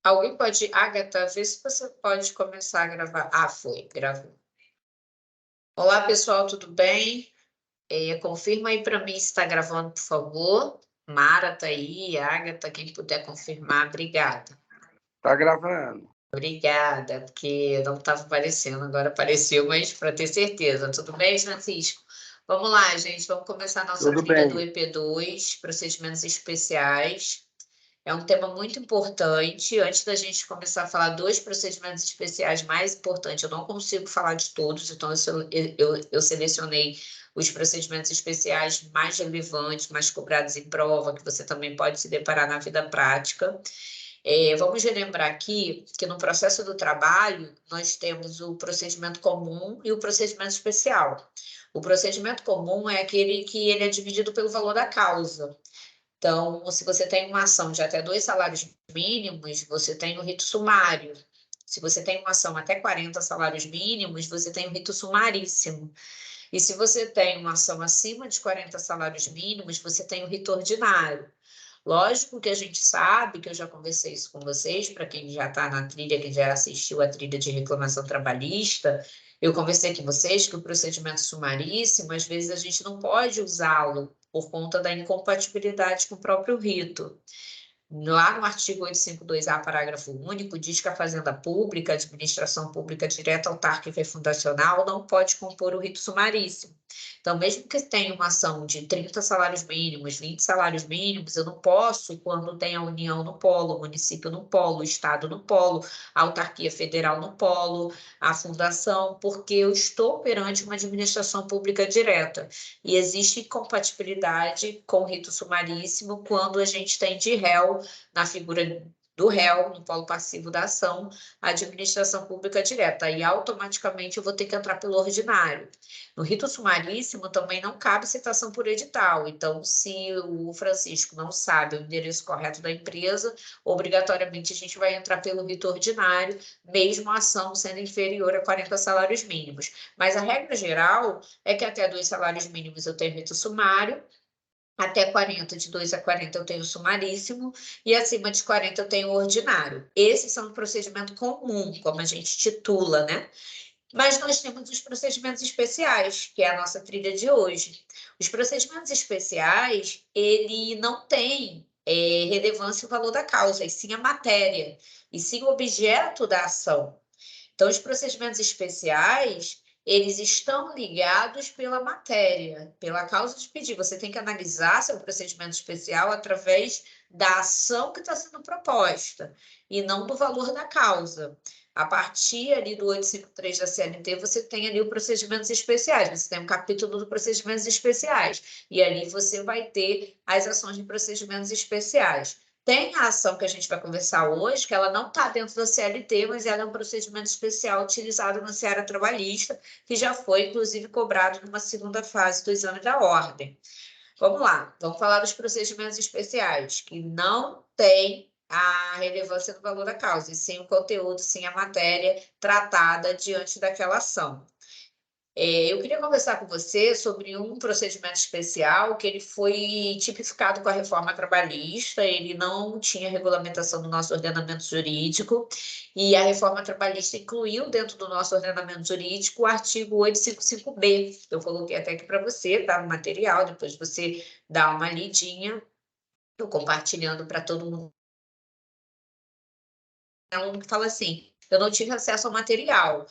Alguém pode Agatha, vê se você pode começar a gravar. Ah, foi, gravou. Olá, pessoal, tudo bem? Confirma aí para mim se está gravando, por favor. Mara tá aí, Agatha, quem puder confirmar, obrigada. Tá gravando. Obrigada, porque não estava aparecendo, agora apareceu, mas para ter certeza. Tudo bem, Francisco? Vamos lá, gente, vamos começar a nossa Tudo trilha do bem. EP2, procedimentos especiais. É um tema muito importante. Antes da gente começar a falar dos procedimentos especiais mais importantes, eu não consigo falar de todos, então eu selecionei os procedimentos especiais mais relevantes, mais cobrados em prova, que você também pode se deparar na vida prática. Vamos relembrar aqui que no processo do trabalho, nós temos o procedimento comum e o procedimento especial. O procedimento comum é aquele que ele é dividido pelo valor da causa. Então, se você tem uma ação de até 2 salários mínimos, você tem o rito sumário. Se você tem uma ação até 40 salários mínimos, você tem o rito sumaríssimo. E se você tem uma ação acima de 40 salários mínimos, você tem o rito ordinário. Lógico que a gente sabe, que eu já conversei isso com vocês, para quem já está na trilha, que já assistiu a trilha de reclamação trabalhista, eu conversei com vocês que o procedimento sumaríssimo, às vezes a gente não pode usá-lo por conta da incompatibilidade com o próprio rito. Lá no artigo 852-A, parágrafo único, diz que a fazenda pública, a administração pública direta, autárquica e fundacional não pode compor o rito sumaríssimo. Então, mesmo que tenha uma ação de 30 salários mínimos, 20 salários mínimos, eu não posso, quando tem a União no polo, o município no polo, o Estado no polo, a autarquia federal no polo, a fundação, porque eu estou perante uma administração pública direta. E existe incompatibilidade com o rito sumaríssimo quando a gente tem de réu, na figura do réu, no polo passivo da ação, a administração pública direta. E automaticamente eu vou ter que entrar pelo ordinário. No rito sumaríssimo também não cabe citação por edital. Então, se o Francisco não sabe o endereço correto da empresa, obrigatoriamente a gente vai entrar pelo rito ordinário, mesmo a ação sendo inferior a 40 salários mínimos. Mas a regra geral é que até 2 salários mínimos eu tenho rito sumário, até 40, de 2 a 40 eu tenho sumaríssimo, e acima de 40 eu tenho ordinário. Esses são o procedimento comum, como a gente titula, né? Mas nós temos os procedimentos especiais, que é a nossa trilha de hoje. Os procedimentos especiais, ele não tem relevância o valor da causa, e sim a matéria, e sim o objeto da ação. Então, os procedimentos especiais, eles estão ligados pela matéria, pela causa de pedido. Você tem que analisar seu procedimento especial através da ação que está sendo proposta e não do valor da causa. A partir ali do 853 da CLT, você tem ali os procedimentos especiais, você tem um capítulo do procedimentos especiais, e ali você vai ter as ações de procedimentos especiais. Tem a ação que a gente vai conversar hoje, que ela não está dentro da CLT, mas ela é um procedimento especial utilizado na seara trabalhista, que já foi, inclusive, cobrado numa segunda fase do exame da ordem. Vamos lá, vamos falar dos procedimentos especiais, que não tem a relevância do valor da causa, e sim o conteúdo, sim a matéria tratada diante daquela ação. Eu queria conversar com você sobre um procedimento especial que ele foi tipificado com a reforma trabalhista, ele não tinha regulamentação no nosso ordenamento jurídico, e a reforma trabalhista incluiu dentro do nosso ordenamento jurídico o artigo 855-B. Eu coloquei até aqui para você, tá no material, depois você dá uma lidinha, estou compartilhando para todo mundo. É um aluno que fala assim: eu não tive acesso ao material.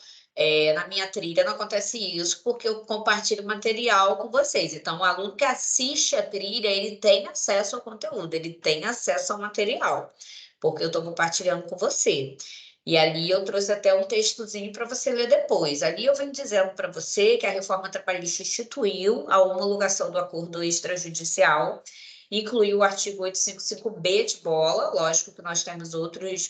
Na minha trilha não acontece isso, porque eu compartilho material com vocês. Então, o aluno que assiste a trilha, ele tem acesso ao conteúdo, ele tem acesso ao material, porque eu estou compartilhando com você. E ali eu trouxe até um textozinho para você ler depois. Ali eu venho dizendo para você que a reforma trabalhista instituiu a homologação do acordo extrajudicial, incluiu o artigo 855-B de bola, lógico que nós temos outros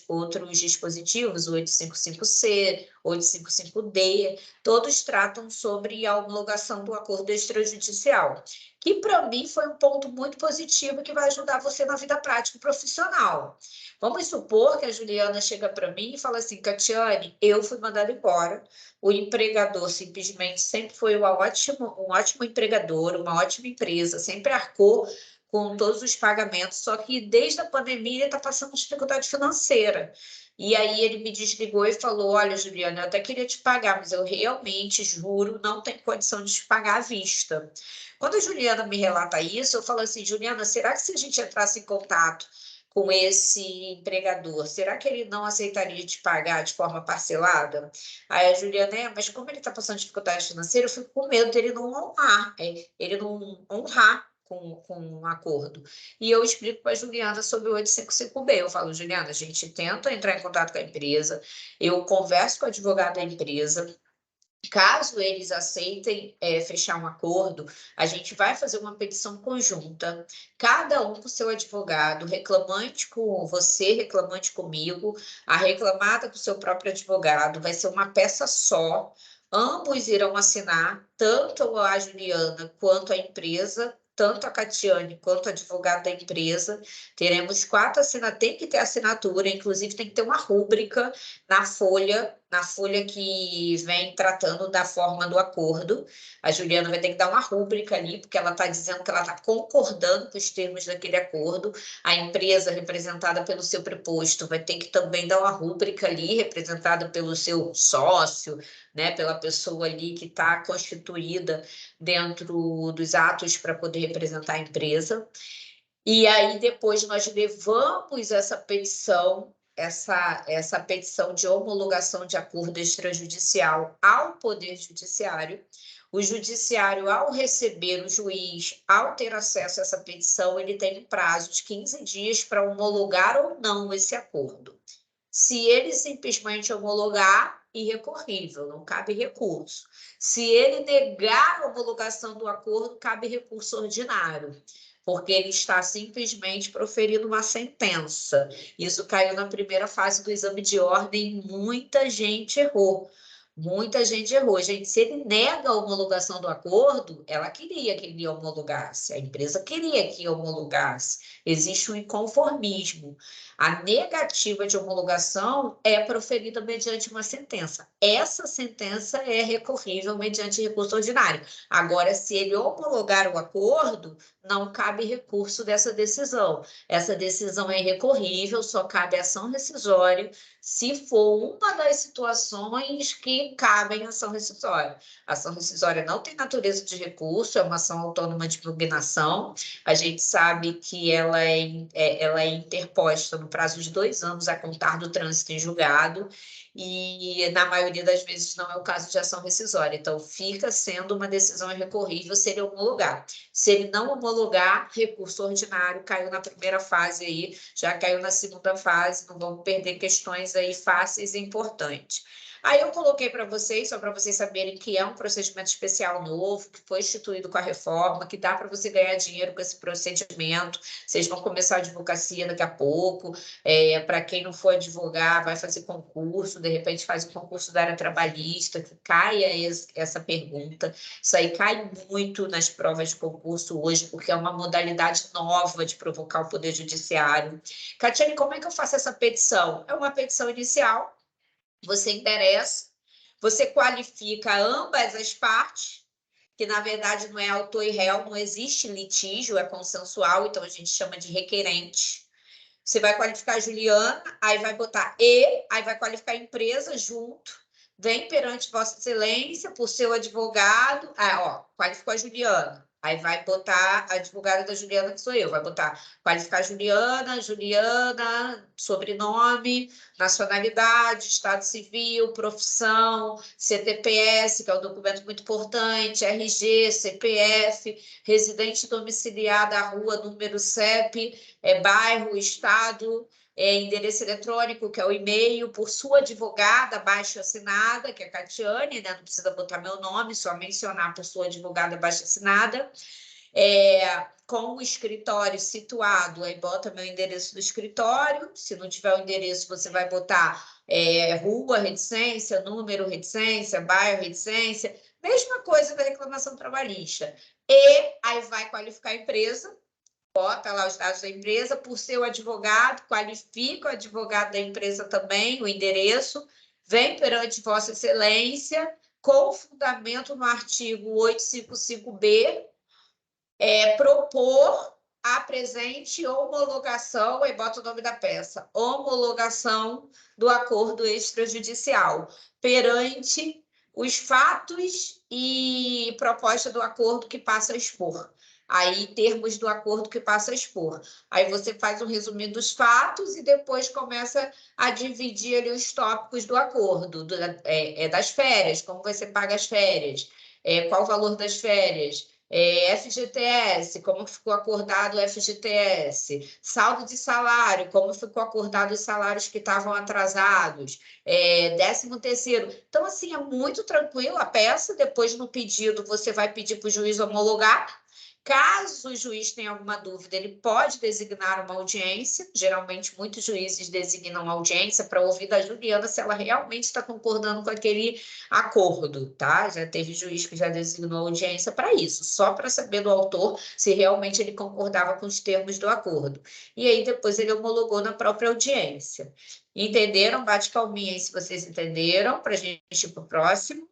dispositivos, o 855-C, 855-D, todos tratam sobre a homologação do acordo extrajudicial, que para mim foi um ponto muito positivo que vai ajudar você na vida prática e profissional. Vamos supor que a Juliana chega para mim e fala assim: Catiane, eu fui mandada embora, o empregador simplesmente sempre foi um ótimo empregador, uma ótima empresa, sempre arcou com todos os pagamentos, só que desde a pandemia ele está passando dificuldade financeira. E aí ele me desligou e falou, olha, Juliana, eu até queria te pagar, mas eu realmente, juro, não tenho condição de te pagar à vista. Quando a Juliana me relata isso, eu falo assim, Juliana, será que se a gente entrasse em contato com esse empregador, será que ele não aceitaria te pagar de forma parcelada? Aí a Juliana, mas como ele está passando dificuldade financeira, eu fico com medo dele não honrar, ele não honrar com um acordo. E eu explico para a Juliana sobre o 855B. Eu falo, Juliana, a gente tenta entrar em contato com a empresa, eu converso com o advogado da empresa, caso eles aceitem fechar um acordo, a gente vai fazer uma petição conjunta, cada um com seu advogado, reclamante com você, reclamante comigo, a reclamada com seu próprio advogado, vai ser uma peça só, ambos irão assinar, tanto a Juliana quanto a empresa, tanto a Catiane quanto o advogado da empresa, teremos 4 assinaturas, tem que ter assinatura, inclusive tem que ter uma rúbrica na folha que vem tratando da forma do acordo. A Juliana vai ter que dar uma rúbrica ali, porque ela está dizendo que ela está concordando com os termos daquele acordo. A empresa, representada pelo seu preposto, vai ter que também dar uma rúbrica ali, representada pelo seu sócio, né, pela pessoa ali que está constituída dentro dos atos para poder representar a empresa. E aí, depois, nós levamos essa petição de homologação de acordo extrajudicial ao Poder Judiciário. O Judiciário, ao receber o juiz, ao ter acesso a essa petição, ele tem um prazo de 15 dias para homologar ou não esse acordo. Se ele simplesmente homologar, irrecorrível, não cabe recurso. Se ele negar a homologação do acordo, cabe recurso ordinário, porque ele está simplesmente proferindo uma sentença. Isso caiu na primeira fase do exame de ordem, muita gente errou. Muita gente errou. Gente, se ele nega a homologação do acordo, ela queria que ele homologasse, a empresa queria que homologasse. Existe um inconformismo. A negativa de homologação é proferida mediante uma sentença. Essa sentença é recorrível mediante recurso ordinário. Agora, se ele homologar o acordo, não cabe recurso dessa decisão. Essa decisão é irrecorrível, só cabe ação rescisória se for uma das situações que cabem ação rescisória. A ação rescisória não tem natureza de recurso, é uma ação autônoma de impugnação. A gente sabe que ela é interposta no prazo de 2 anos a contar do trânsito em julgado, e na maioria das vezes não é o caso de ação rescisória. Então, fica sendo uma decisão irrecorrível se ele homologar. Se ele não homologar, recurso ordinário, caiu na primeira fase aí, já caiu na segunda fase, não vamos perder questões aí fáceis e importantes. Aí eu coloquei para vocês, só para vocês saberem que é um procedimento especial novo, que foi instituído com a reforma, que dá para você ganhar dinheiro com esse procedimento. Vocês vão começar a advocacia daqui a pouco. Para quem não for advogar, vai fazer concurso, de repente faz o concurso da área trabalhista, que caia essa pergunta. Isso aí cai muito nas provas de concurso hoje, porque é uma modalidade nova de provocar o Poder Judiciário. Catiane, como é que eu faço essa petição? É uma petição inicial. Você interessa, você qualifica ambas as partes, que na verdade não é autor e réu, não existe litígio, é consensual, então a gente chama de requerente. Você vai qualificar a Juliana, aí vai botar aí vai qualificar a empresa junto, vem perante Vossa Excelência por seu advogado, qualificou a Juliana. Aí vai botar a advogada da Juliana, que sou eu, vai botar qualificar Juliana, sobrenome, nacionalidade, estado civil, profissão, CTPS, que é um documento muito importante, RG, CPF, residente domiciliar da rua, número CEP, bairro, estado, endereço eletrônico, que é o e-mail, por sua advogada abaixo assinada, que é a Catiane, né? Não precisa botar meu nome, só mencionar por sua advogada abaixo assinada, com o escritório situado, aí bota meu endereço do escritório, se não tiver o endereço, você vai botar rua, reticência, número, reticência, bairro, reticência, mesma coisa da reclamação trabalhista. E aí vai qualificar a empresa, bota lá os dados da empresa, por seu advogado, qualifica o advogado da empresa também, o endereço, vem perante Vossa Excelência, com fundamento no artigo 855B, propor apresente homologação, aí bota o nome da peça, homologação do acordo extrajudicial perante os fatos e proposta do acordo que passa a expor. Aí, termos do acordo que passa a expor. Aí você faz um resumo dos fatos e depois começa a dividir ali os tópicos do acordo, das férias, como você paga as férias, qual o valor das férias, FGTS, como ficou acordado o FGTS, saldo de salário, como ficou acordado os salários que estavam atrasados, 13º. Então, assim, é muito tranquilo a peça, depois no pedido você vai pedir para o juiz homologar. Caso o juiz tenha alguma dúvida, ele pode designar uma audiência. Geralmente, muitos juízes designam audiência para ouvir da Juliana se ela realmente está concordando com aquele acordo, tá? Já teve juiz que já designou audiência para isso, só para saber do autor se realmente ele concordava com os termos do acordo. E aí, depois, ele homologou na própria audiência. Entenderam? Bate palminha aí se vocês entenderam, para a gente ir para o próximo.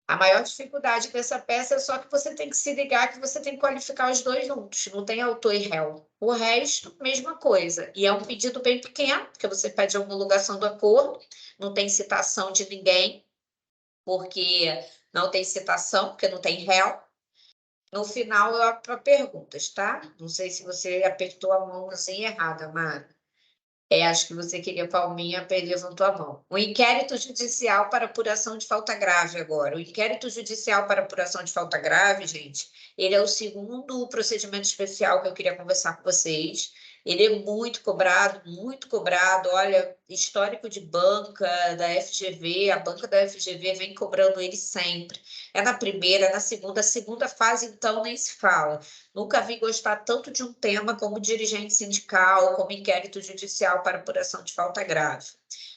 A maior dificuldade dessa peça é só que você tem que se ligar que você tem que qualificar os dois juntos, não tem autor e réu. O resto, mesma coisa. E é um pedido bem pequeno, porque você pede a homologação do acordo, não tem citação de ninguém, porque não tem citação, porque não tem réu. No final, eu abro para perguntas, tá? Não sei se você apertou a mãozinha errada, Mara. Acho que você queria palminha, levantou a mão. O inquérito judicial para apuração de falta grave agora. O inquérito judicial para apuração de falta grave, gente, ele é o segundo procedimento especial que eu queria conversar com vocês. Ele é muito cobrado, muito cobrado. Olha, histórico de banca da FGV, a banca da FGV vem cobrando ele sempre. É na primeira, na segunda. A segunda fase, então, nem se fala. Nunca vi gostar tanto de um tema como dirigente sindical, como inquérito judicial para apuração de falta grave.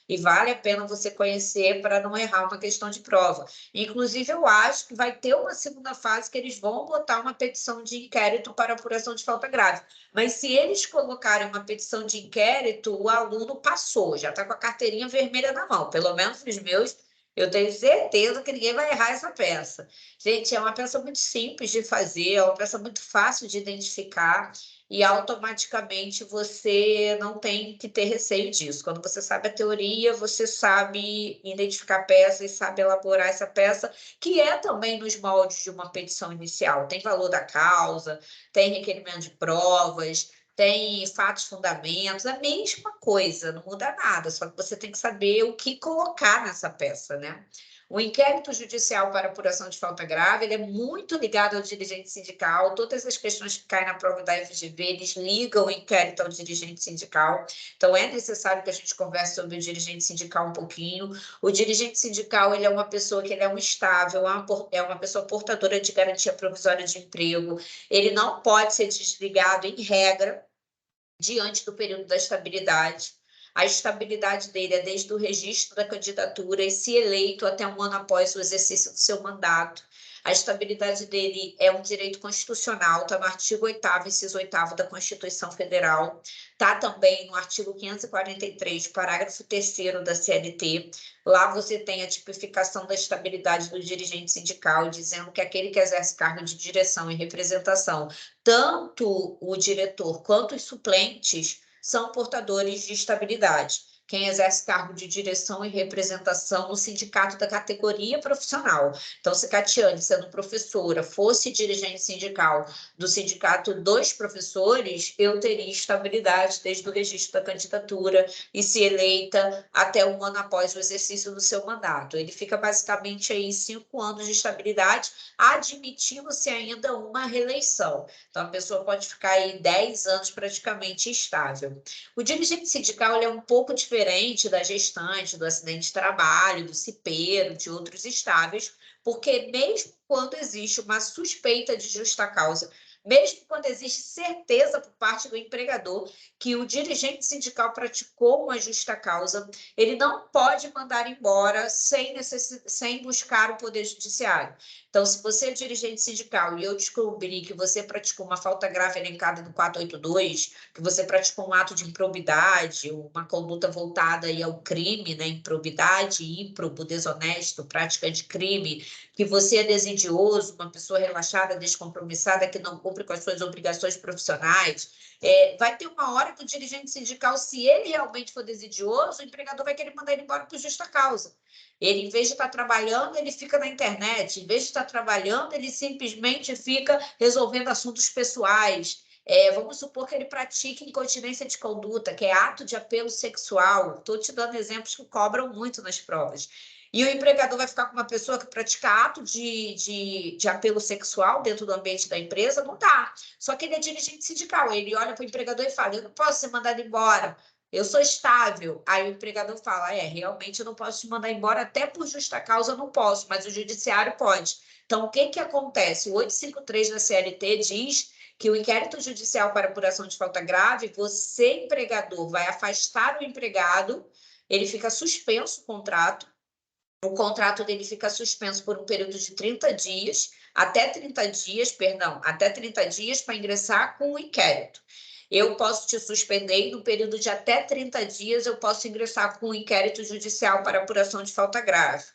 E vale a pena você conhecer para não errar uma questão de prova. Inclusive, eu acho que vai ter uma segunda fase que eles vão botar uma petição de inquérito para apuração de falta grave. Mas se eles colocarem uma petição de inquérito, o aluno passou, já está com a carteirinha vermelha na mão. Pelo menos os meus, eu tenho certeza que ninguém vai errar essa peça. Gente, é uma peça muito simples de fazer, é uma peça muito fácil de identificar e automaticamente você não tem que ter receio disso. Quando você sabe a teoria, você sabe identificar a peça e sabe elaborar essa peça, que é também nos moldes de uma petição inicial. Tem valor da causa, tem requerimento de provas, tem fatos, fundamentos, a mesma coisa, não muda nada, só que você tem que saber o que colocar nessa peça, né? O inquérito judicial para apuração de falta grave, ele é muito ligado ao dirigente sindical, todas as questões que caem na prova da FGV, eles ligam o inquérito ao dirigente sindical, então é necessário que a gente converse sobre o dirigente sindical um pouquinho. O dirigente sindical, ele é uma pessoa que ele é um estável, é uma pessoa portadora de garantia provisória de emprego, ele não pode ser desligado em regra, diante do período da estabilidade. A estabilidade dele é desde o registro da candidatura e, se eleito, até um ano após o exercício do seu mandato. A estabilidade dele é um direito constitucional, está no artigo 8º, inciso 8º da Constituição Federal, está também no artigo 543, parágrafo 3º da CLT. Lá você tem a tipificação da estabilidade do dirigente sindical, dizendo que aquele que exerce cargo de direção e representação, tanto o diretor quanto os suplentes, são portadores de estabilidade. Quem exerce cargo de direção e representação no sindicato da categoria profissional. Então, se Catiane, sendo professora, fosse dirigente sindical do sindicato dos professores, eu teria estabilidade desde o registro da candidatura e, se eleita, até um ano após o exercício do seu mandato. Ele fica basicamente aí 5 anos de estabilidade, admitindo-se ainda uma reeleição. Então, a pessoa pode ficar aí 10 anos praticamente estável. O dirigente sindical ele é um pouco diferente da gestante, do acidente de trabalho, do cipeiro, de outros estáveis, porque mesmo quando existe uma suspeita de justa causa, mesmo quando existe certeza por parte do empregador que o dirigente sindical praticou uma justa causa, ele não pode mandar embora sem buscar o Poder Judiciário. Então, se você é dirigente sindical e eu descobrir que você praticou uma falta grave elencada no 482, que você praticou um ato de improbidade, uma conduta voltada aí ao crime, né, improbidade, ímprobo, desonesto, prática de crime, que você é desidioso, uma pessoa relaxada, descompromissada, que não cumpre com as suas obrigações profissionais, vai ter uma hora que o dirigente sindical, se ele realmente for desidioso, o empregador vai querer mandar ele embora por justa causa. Ele, em vez de estar trabalhando, ele fica na internet. Em vez de estar trabalhando, ele simplesmente fica resolvendo assuntos pessoais. Vamos supor que ele pratique incontinência de conduta, que é ato de apelo sexual. Estou te dando exemplos que cobram muito nas provas. E o empregador vai ficar com uma pessoa que pratica ato de apelo sexual dentro do ambiente da empresa? Não dá. Só que ele é dirigente sindical. Ele olha para o empregador e fala: eu não posso ser mandado embora. Eu sou estável. Aí o empregador fala: realmente eu não posso te mandar embora, até por justa causa eu não posso, mas o judiciário pode. Então, o que acontece? O 853 da CLT diz que o inquérito judicial para apuração de falta grave, você, empregador, vai afastar o empregado, ele fica suspenso o contrato dele fica suspenso por um período de 30 dias, até 30 dias para ingressar com o inquérito. Eu posso te suspender e no período de até 30 dias eu posso ingressar com o inquérito judicial para apuração de falta grave.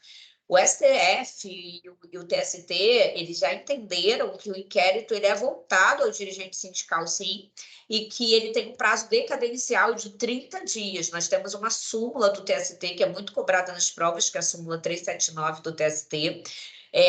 O STF e o TST, eles já entenderam que o inquérito ele é voltado ao dirigente sindical, sim, e que ele tem um prazo decadencial de 30 dias. Nós temos uma súmula do TST, que é muito cobrada nas provas, que é a súmula 379 do TST.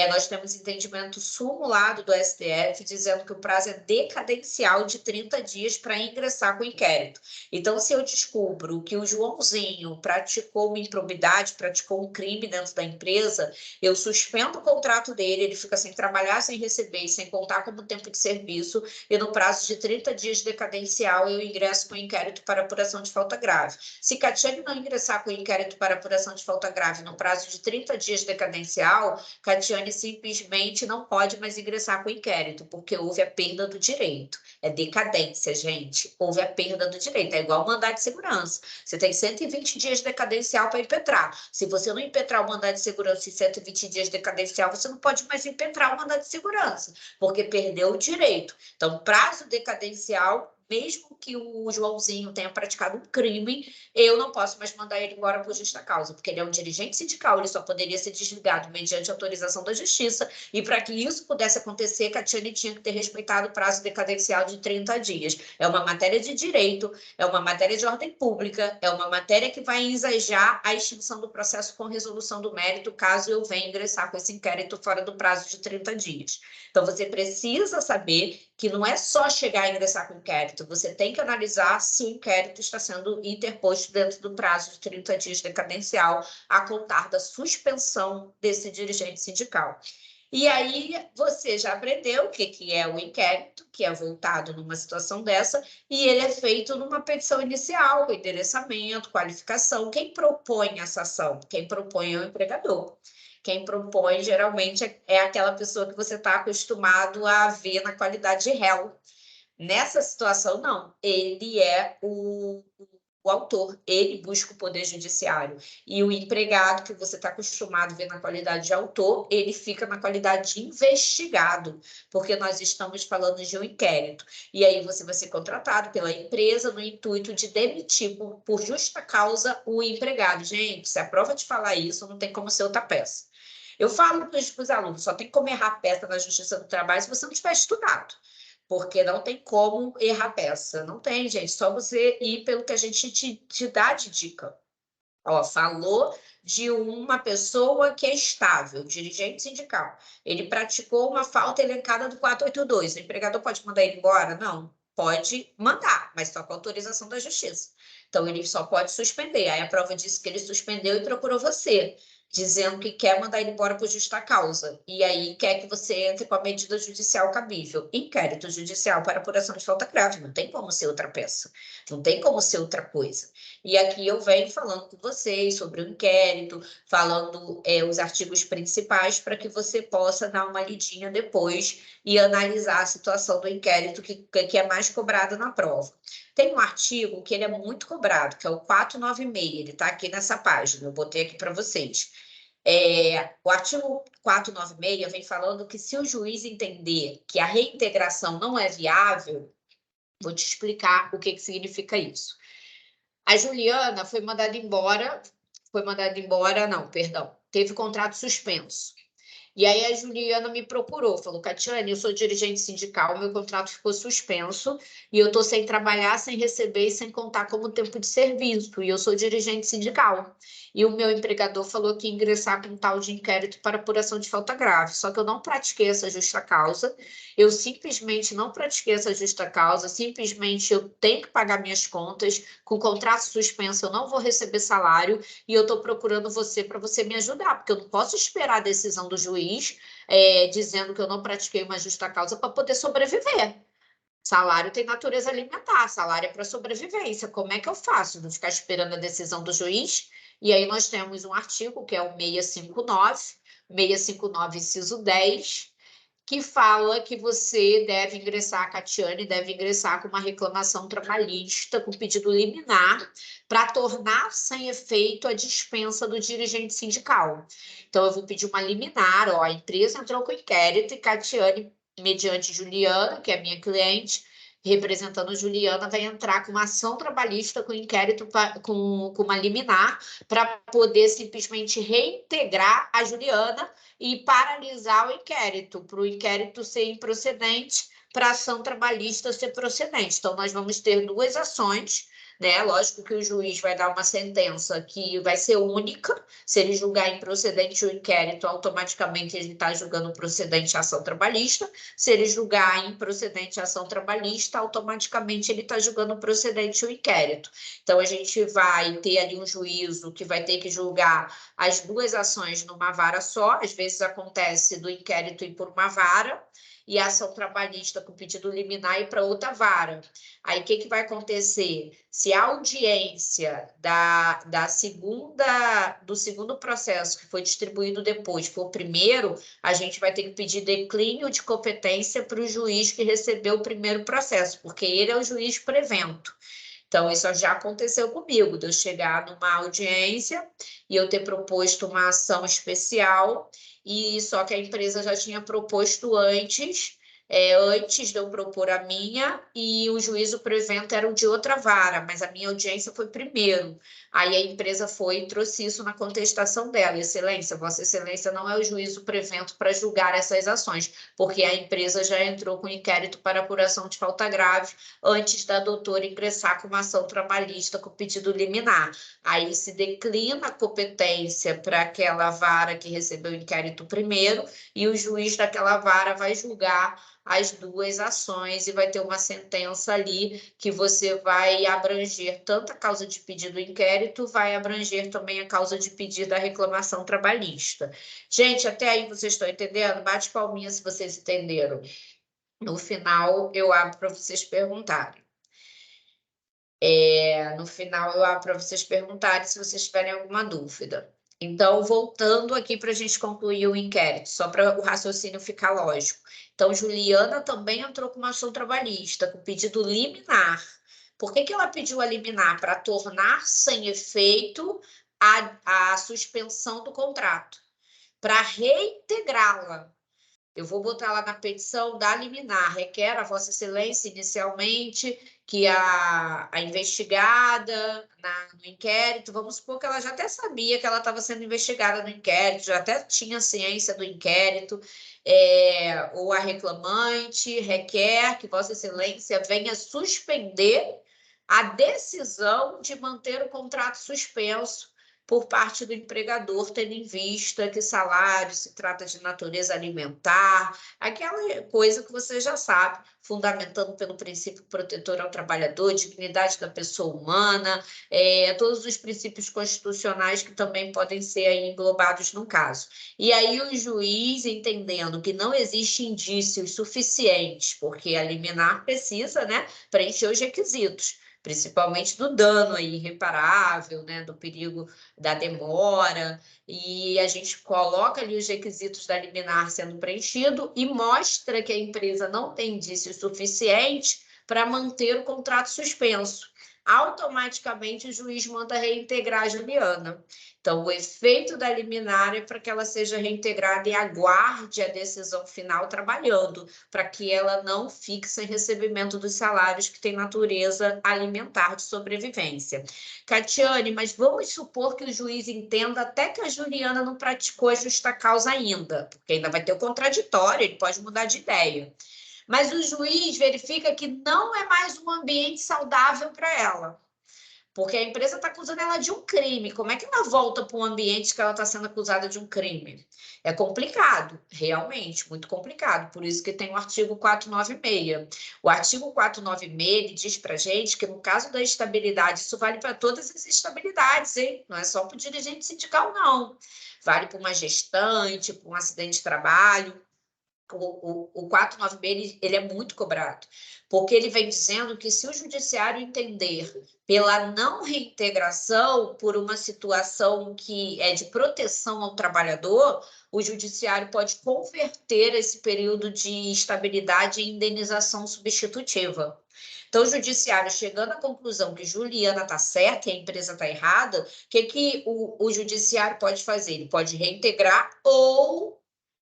Nós temos entendimento sumulado do STF dizendo que o prazo é decadencial de 30 dias para ingressar com o inquérito. Então, se eu descubro que o Joãozinho praticou uma improbidade, praticou um crime dentro da empresa, eu suspendo o contrato dele, ele fica sem trabalhar, sem receber e sem contar como tempo de serviço, e no prazo de 30 dias decadencial eu ingresso com o inquérito para apuração de falta grave. Se Catiane não ingressar com o inquérito para apuração de falta grave no prazo de 30 dias decadencial, Catiane simplesmente não pode mais ingressar com o inquérito, porque houve a perda do direito. É decadência, gente. Houve a perda do direito. É igual mandado de segurança. Você tem 120 dias decadencial para impetrar. Se você não impetrar o mandado de segurança em 120 dias decadencial, você não pode mais impetrar o mandado de segurança, porque perdeu o direito. Então, prazo decadencial, mesmo que o Joãozinho tenha praticado um crime, eu não posso mais mandar ele embora por justa causa, porque ele é um dirigente sindical, ele só poderia ser desligado mediante autorização da justiça, e para que isso pudesse acontecer, Catiane tinha que ter respeitado o prazo decadencial de 30 dias. É uma matéria de direito, é uma matéria de ordem pública, é uma matéria que vai ensejar a extinção do processo com resolução do mérito, caso eu venha ingressar com esse inquérito fora do prazo de 30 dias. Então, você precisa saber que não é só chegar a ingressar com o inquérito, você tem que analisar se o inquérito está sendo interposto dentro do prazo de 30 dias decadencial, a contar da suspensão desse dirigente sindical. E aí você já aprendeu o que é o inquérito, que é voltado numa situação dessa, e ele é feito numa petição inicial, com endereçamento, qualificação. Quem propõe essa ação? Quem propõe é o empregador. Quem propõe, geralmente, é aquela pessoa que você está acostumado a ver na qualidade de réu. Nessa situação, não. Ele é o autor, ele busca o poder judiciário. E o empregado, que você está acostumado a ver na qualidade de autor, ele fica na qualidade de investigado, porque nós estamos falando de um inquérito. E aí você vai ser contratado pela empresa no intuito de demitir por justa causa o empregado. Gente, se a prova te falar isso, não tem como ser outra peça. Eu falo para os alunos, só tem como errar peça na Justiça do Trabalho se você não tiver estudado, porque não tem como errar peça. Não tem, gente, só você ir pelo que a gente te dá de dica. Ó, falou de uma pessoa que é estável, dirigente sindical. Ele praticou uma falta elencada do 482. O empregador pode mandar ele embora? Não. Pode mandar, mas só com autorização da justiça. Então, ele só pode suspender. Aí a prova disse que ele suspendeu e procurou você, dizendo que quer mandar ele embora por justa causa. E aí quer que você entre com a medida judicial cabível. Inquérito judicial para apuração de falta grave. Não tem como ser outra peça. Não tem como ser outra coisa. E aqui eu venho falando com vocês sobre o inquérito, falando os artigos principais para que você possa dar uma lidinha depois e analisar a situação do inquérito que é mais cobrado na prova. Tem um artigo que ele é muito cobrado, que é o 496, ele está aqui nessa página, eu botei aqui para vocês. O artigo 496 vem falando que se o juiz entender que a reintegração não é viável, vou te explicar o que significa isso. A Juliana foi mandada embora, não, perdão, teve contrato suspenso. E aí a Juliana me procurou, falou, Catiane, eu sou dirigente sindical, meu contrato ficou suspenso e eu estou sem trabalhar, sem receber e sem contar como tempo de serviço. E eu sou dirigente sindical. E o meu empregador falou que ia ingressar com um tal de inquérito para apuração de falta grave. Só que eu não pratiquei essa justa causa, eu simplesmente não pratiquei essa justa causa, simplesmente eu tenho que pagar minhas contas, com contrato suspenso eu não vou receber salário e eu estou procurando você para você me ajudar, porque eu não posso esperar a decisão do juiz dizendo que eu não pratiquei uma justa causa para poder sobreviver. Salário tem natureza alimentar, salário é para sobrevivência. Como é que eu faço? Vou ficar esperando a decisão do juiz? E aí nós temos um artigo, que é o 659, inciso 10, que fala que você deve ingressar, a Catiane deve ingressar com uma reclamação trabalhista, com pedido liminar, para tornar sem efeito a dispensa do dirigente sindical. Então, eu vou pedir uma liminar, a empresa entrou com inquérito e Catiane, mediante Juliana, que é minha cliente, representando Juliana, vai entrar com uma ação trabalhista com inquérito, com uma liminar, para poder simplesmente reintegrar a Juliana e paralisar o inquérito, para o inquérito ser improcedente, para a ação trabalhista ser procedente. Então, nós vamos ter duas ações, né? Lógico que o juiz vai dar uma sentença que vai ser única. Se ele julgar improcedente o inquérito, automaticamente ele está julgando procedente a ação trabalhista. Se ele julgar improcedente a ação trabalhista, automaticamente ele está julgando procedente o inquérito. Então, a gente vai ter ali um juízo que vai ter que julgar as duas ações numa vara só. Às vezes acontece do inquérito ir por uma vara e a ação trabalhista com pedido liminar ir para outra vara. Aí, o que vai acontecer? Se a audiência do segundo processo, que foi distribuído depois, for o primeiro, a gente vai ter que pedir declínio de competência para o juiz que recebeu o primeiro processo, porque ele é o juiz prevento. Então, isso já aconteceu comigo, de eu chegar numa audiência e eu ter proposto uma ação especial, e só que a empresa já tinha proposto antes de eu propor a minha, e o juízo prevento era o de outra vara, mas a minha audiência foi primeiro. Aí a empresa foi e trouxe isso na contestação dela. Excelência, Vossa Excelência não é o juízo prevento para julgar essas ações, porque a empresa já entrou com inquérito para apuração de falta grave antes da doutora ingressar com uma ação trabalhista com pedido liminar. Aí se declina a competência para aquela vara que recebeu o inquérito primeiro, e o juiz daquela vara vai julgar as duas ações e vai ter uma sentença ali que você vai abranger tanto a causa de pedido do inquérito, vai abranger também a causa de pedido da reclamação trabalhista. Gente, até aí vocês estão entendendo? Bate palminha se vocês entenderam. No final, eu abro para vocês perguntarem. No final, eu abro para vocês perguntarem se vocês tiverem alguma dúvida. Então, voltando aqui para a gente concluir o inquérito, só para o raciocínio ficar lógico. Então, Juliana também entrou com uma ação trabalhista, com pedido liminar. Por que ela pediu a liminar? Para tornar sem efeito a suspensão do contrato, para reintegrá-la. Eu vou botar lá na petição da liminar, requer a Vossa Excelência inicialmente que a investigada no inquérito, vamos supor que ela já até sabia que ela estava sendo investigada no inquérito, já até tinha ciência do inquérito, ou a reclamante requer que Vossa Excelência venha suspender a decisão de manter o contrato suspenso por parte do empregador, tendo em vista que salário se trata de natureza alimentar, aquela coisa que você já sabe, fundamentando pelo princípio protetor ao trabalhador, dignidade da pessoa humana, todos os princípios constitucionais que também podem ser aí englobados no caso. E aí o juiz, entendendo que não existe indícios suficientes, porque a liminar precisa, né, preencher os requisitos, principalmente do dano aí irreparável, né, do perigo da demora, e a gente coloca ali os requisitos da liminar sendo preenchido e mostra que a empresa não tem indícios suficientes para manter o contrato suspenso. automaticamente o juiz manda reintegrar a Juliana. Então, o efeito da liminar é para que ela seja reintegrada e aguarde a decisão final trabalhando, para que ela não fique sem recebimento dos salários que têm natureza alimentar de sobrevivência. Catiane, mas vamos supor que o juiz entenda até que a Juliana não praticou a justa causa ainda, porque ainda vai ter o contraditório, ele pode mudar de ideia. Mas o juiz verifica que não é mais um ambiente saudável para ela. Porque a empresa está acusando ela de um crime. Como é que ela volta para um ambiente que ela está sendo acusada de um crime? É complicado, realmente, muito complicado. Por isso que tem o artigo 496. O artigo 496 diz para a gente que, no caso da estabilidade, isso vale para todas as estabilidades, hein? Não é só para o dirigente sindical, não. Vale para uma gestante, para um acidente de trabalho. O 496 ele é muito cobrado, porque ele vem dizendo que se o judiciário entender pela não reintegração, por uma situação que é de proteção ao trabalhador, o judiciário pode converter esse período de estabilidade em indenização substitutiva. Então, o judiciário, chegando à conclusão que Juliana está certa e a empresa está errada, o que o judiciário pode fazer? Ele pode reintegrar ou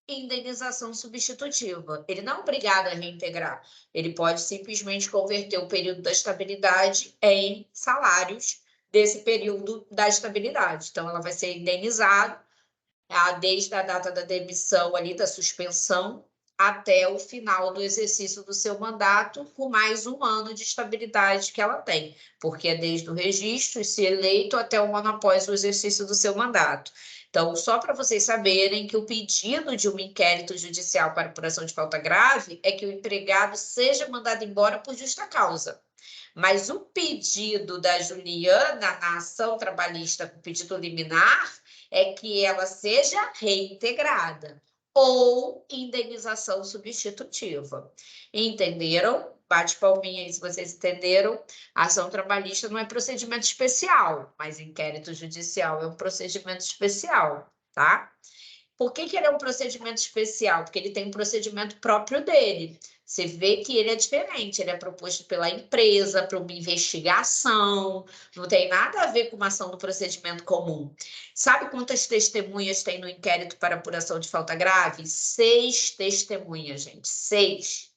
indenização substitutiva. Ele não é obrigado a reintegrar. Ele pode simplesmente converter o período da estabilidade em salários desse período da estabilidade. Então, ela vai ser indenizada desde a data da demissão ali, da suspensão, até o final do exercício do seu mandato, por mais um ano de estabilidade que ela tem, porque é desde o registro, se eleito, até um ano após o exercício do seu mandato. Então, só para vocês saberem que o pedido de um inquérito judicial para apuração de falta grave é que o empregado seja mandado embora por justa causa. Mas o pedido da Juliana na ação trabalhista com pedido liminar é que ela seja reintegrada ou indenização substitutiva. Entenderam? Bate palminha aí se vocês entenderam. A ação trabalhista não é procedimento especial, mas inquérito judicial é um procedimento especial, tá? Por que ele é um procedimento especial? Porque ele tem um procedimento próprio dele. Você vê que ele é diferente, ele é proposto pela empresa para uma investigação, não tem nada a ver com uma ação do procedimento comum. Sabe quantas testemunhas tem no inquérito para apuração de falta grave? 6 testemunhas, gente, 6.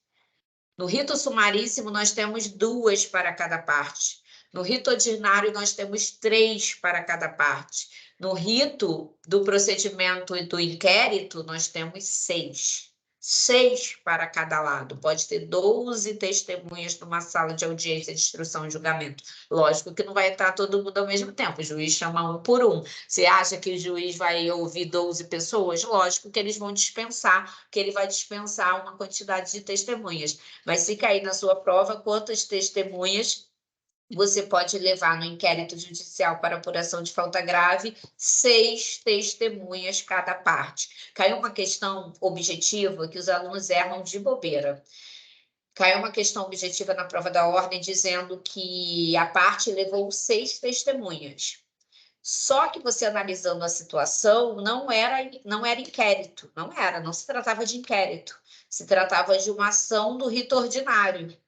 No rito sumaríssimo, nós temos 2 para cada parte. No rito ordinário, nós temos 3 para cada parte. No rito do procedimento e do inquérito, nós temos 6. 6 para cada lado. Pode ter 12 testemunhas numa sala de audiência de instrução e julgamento. Lógico que não vai estar todo mundo ao mesmo tempo. O juiz chama um por um. Você acha que o juiz vai ouvir 12 pessoas? Lógico que eles vão dispensar, que ele vai dispensar uma quantidade de testemunhas. Mas se cair na sua prova, quantas testemunhas você pode levar no inquérito judicial para apuração de falta grave? 6 testemunhas cada parte. Caiu uma questão objetiva que os alunos erram de bobeira. Caiu uma questão objetiva na prova da ordem dizendo que a parte levou 6 testemunhas. Só que você analisando a situação, não era inquérito, não se tratava de inquérito, se tratava de uma ação do rito ordinário,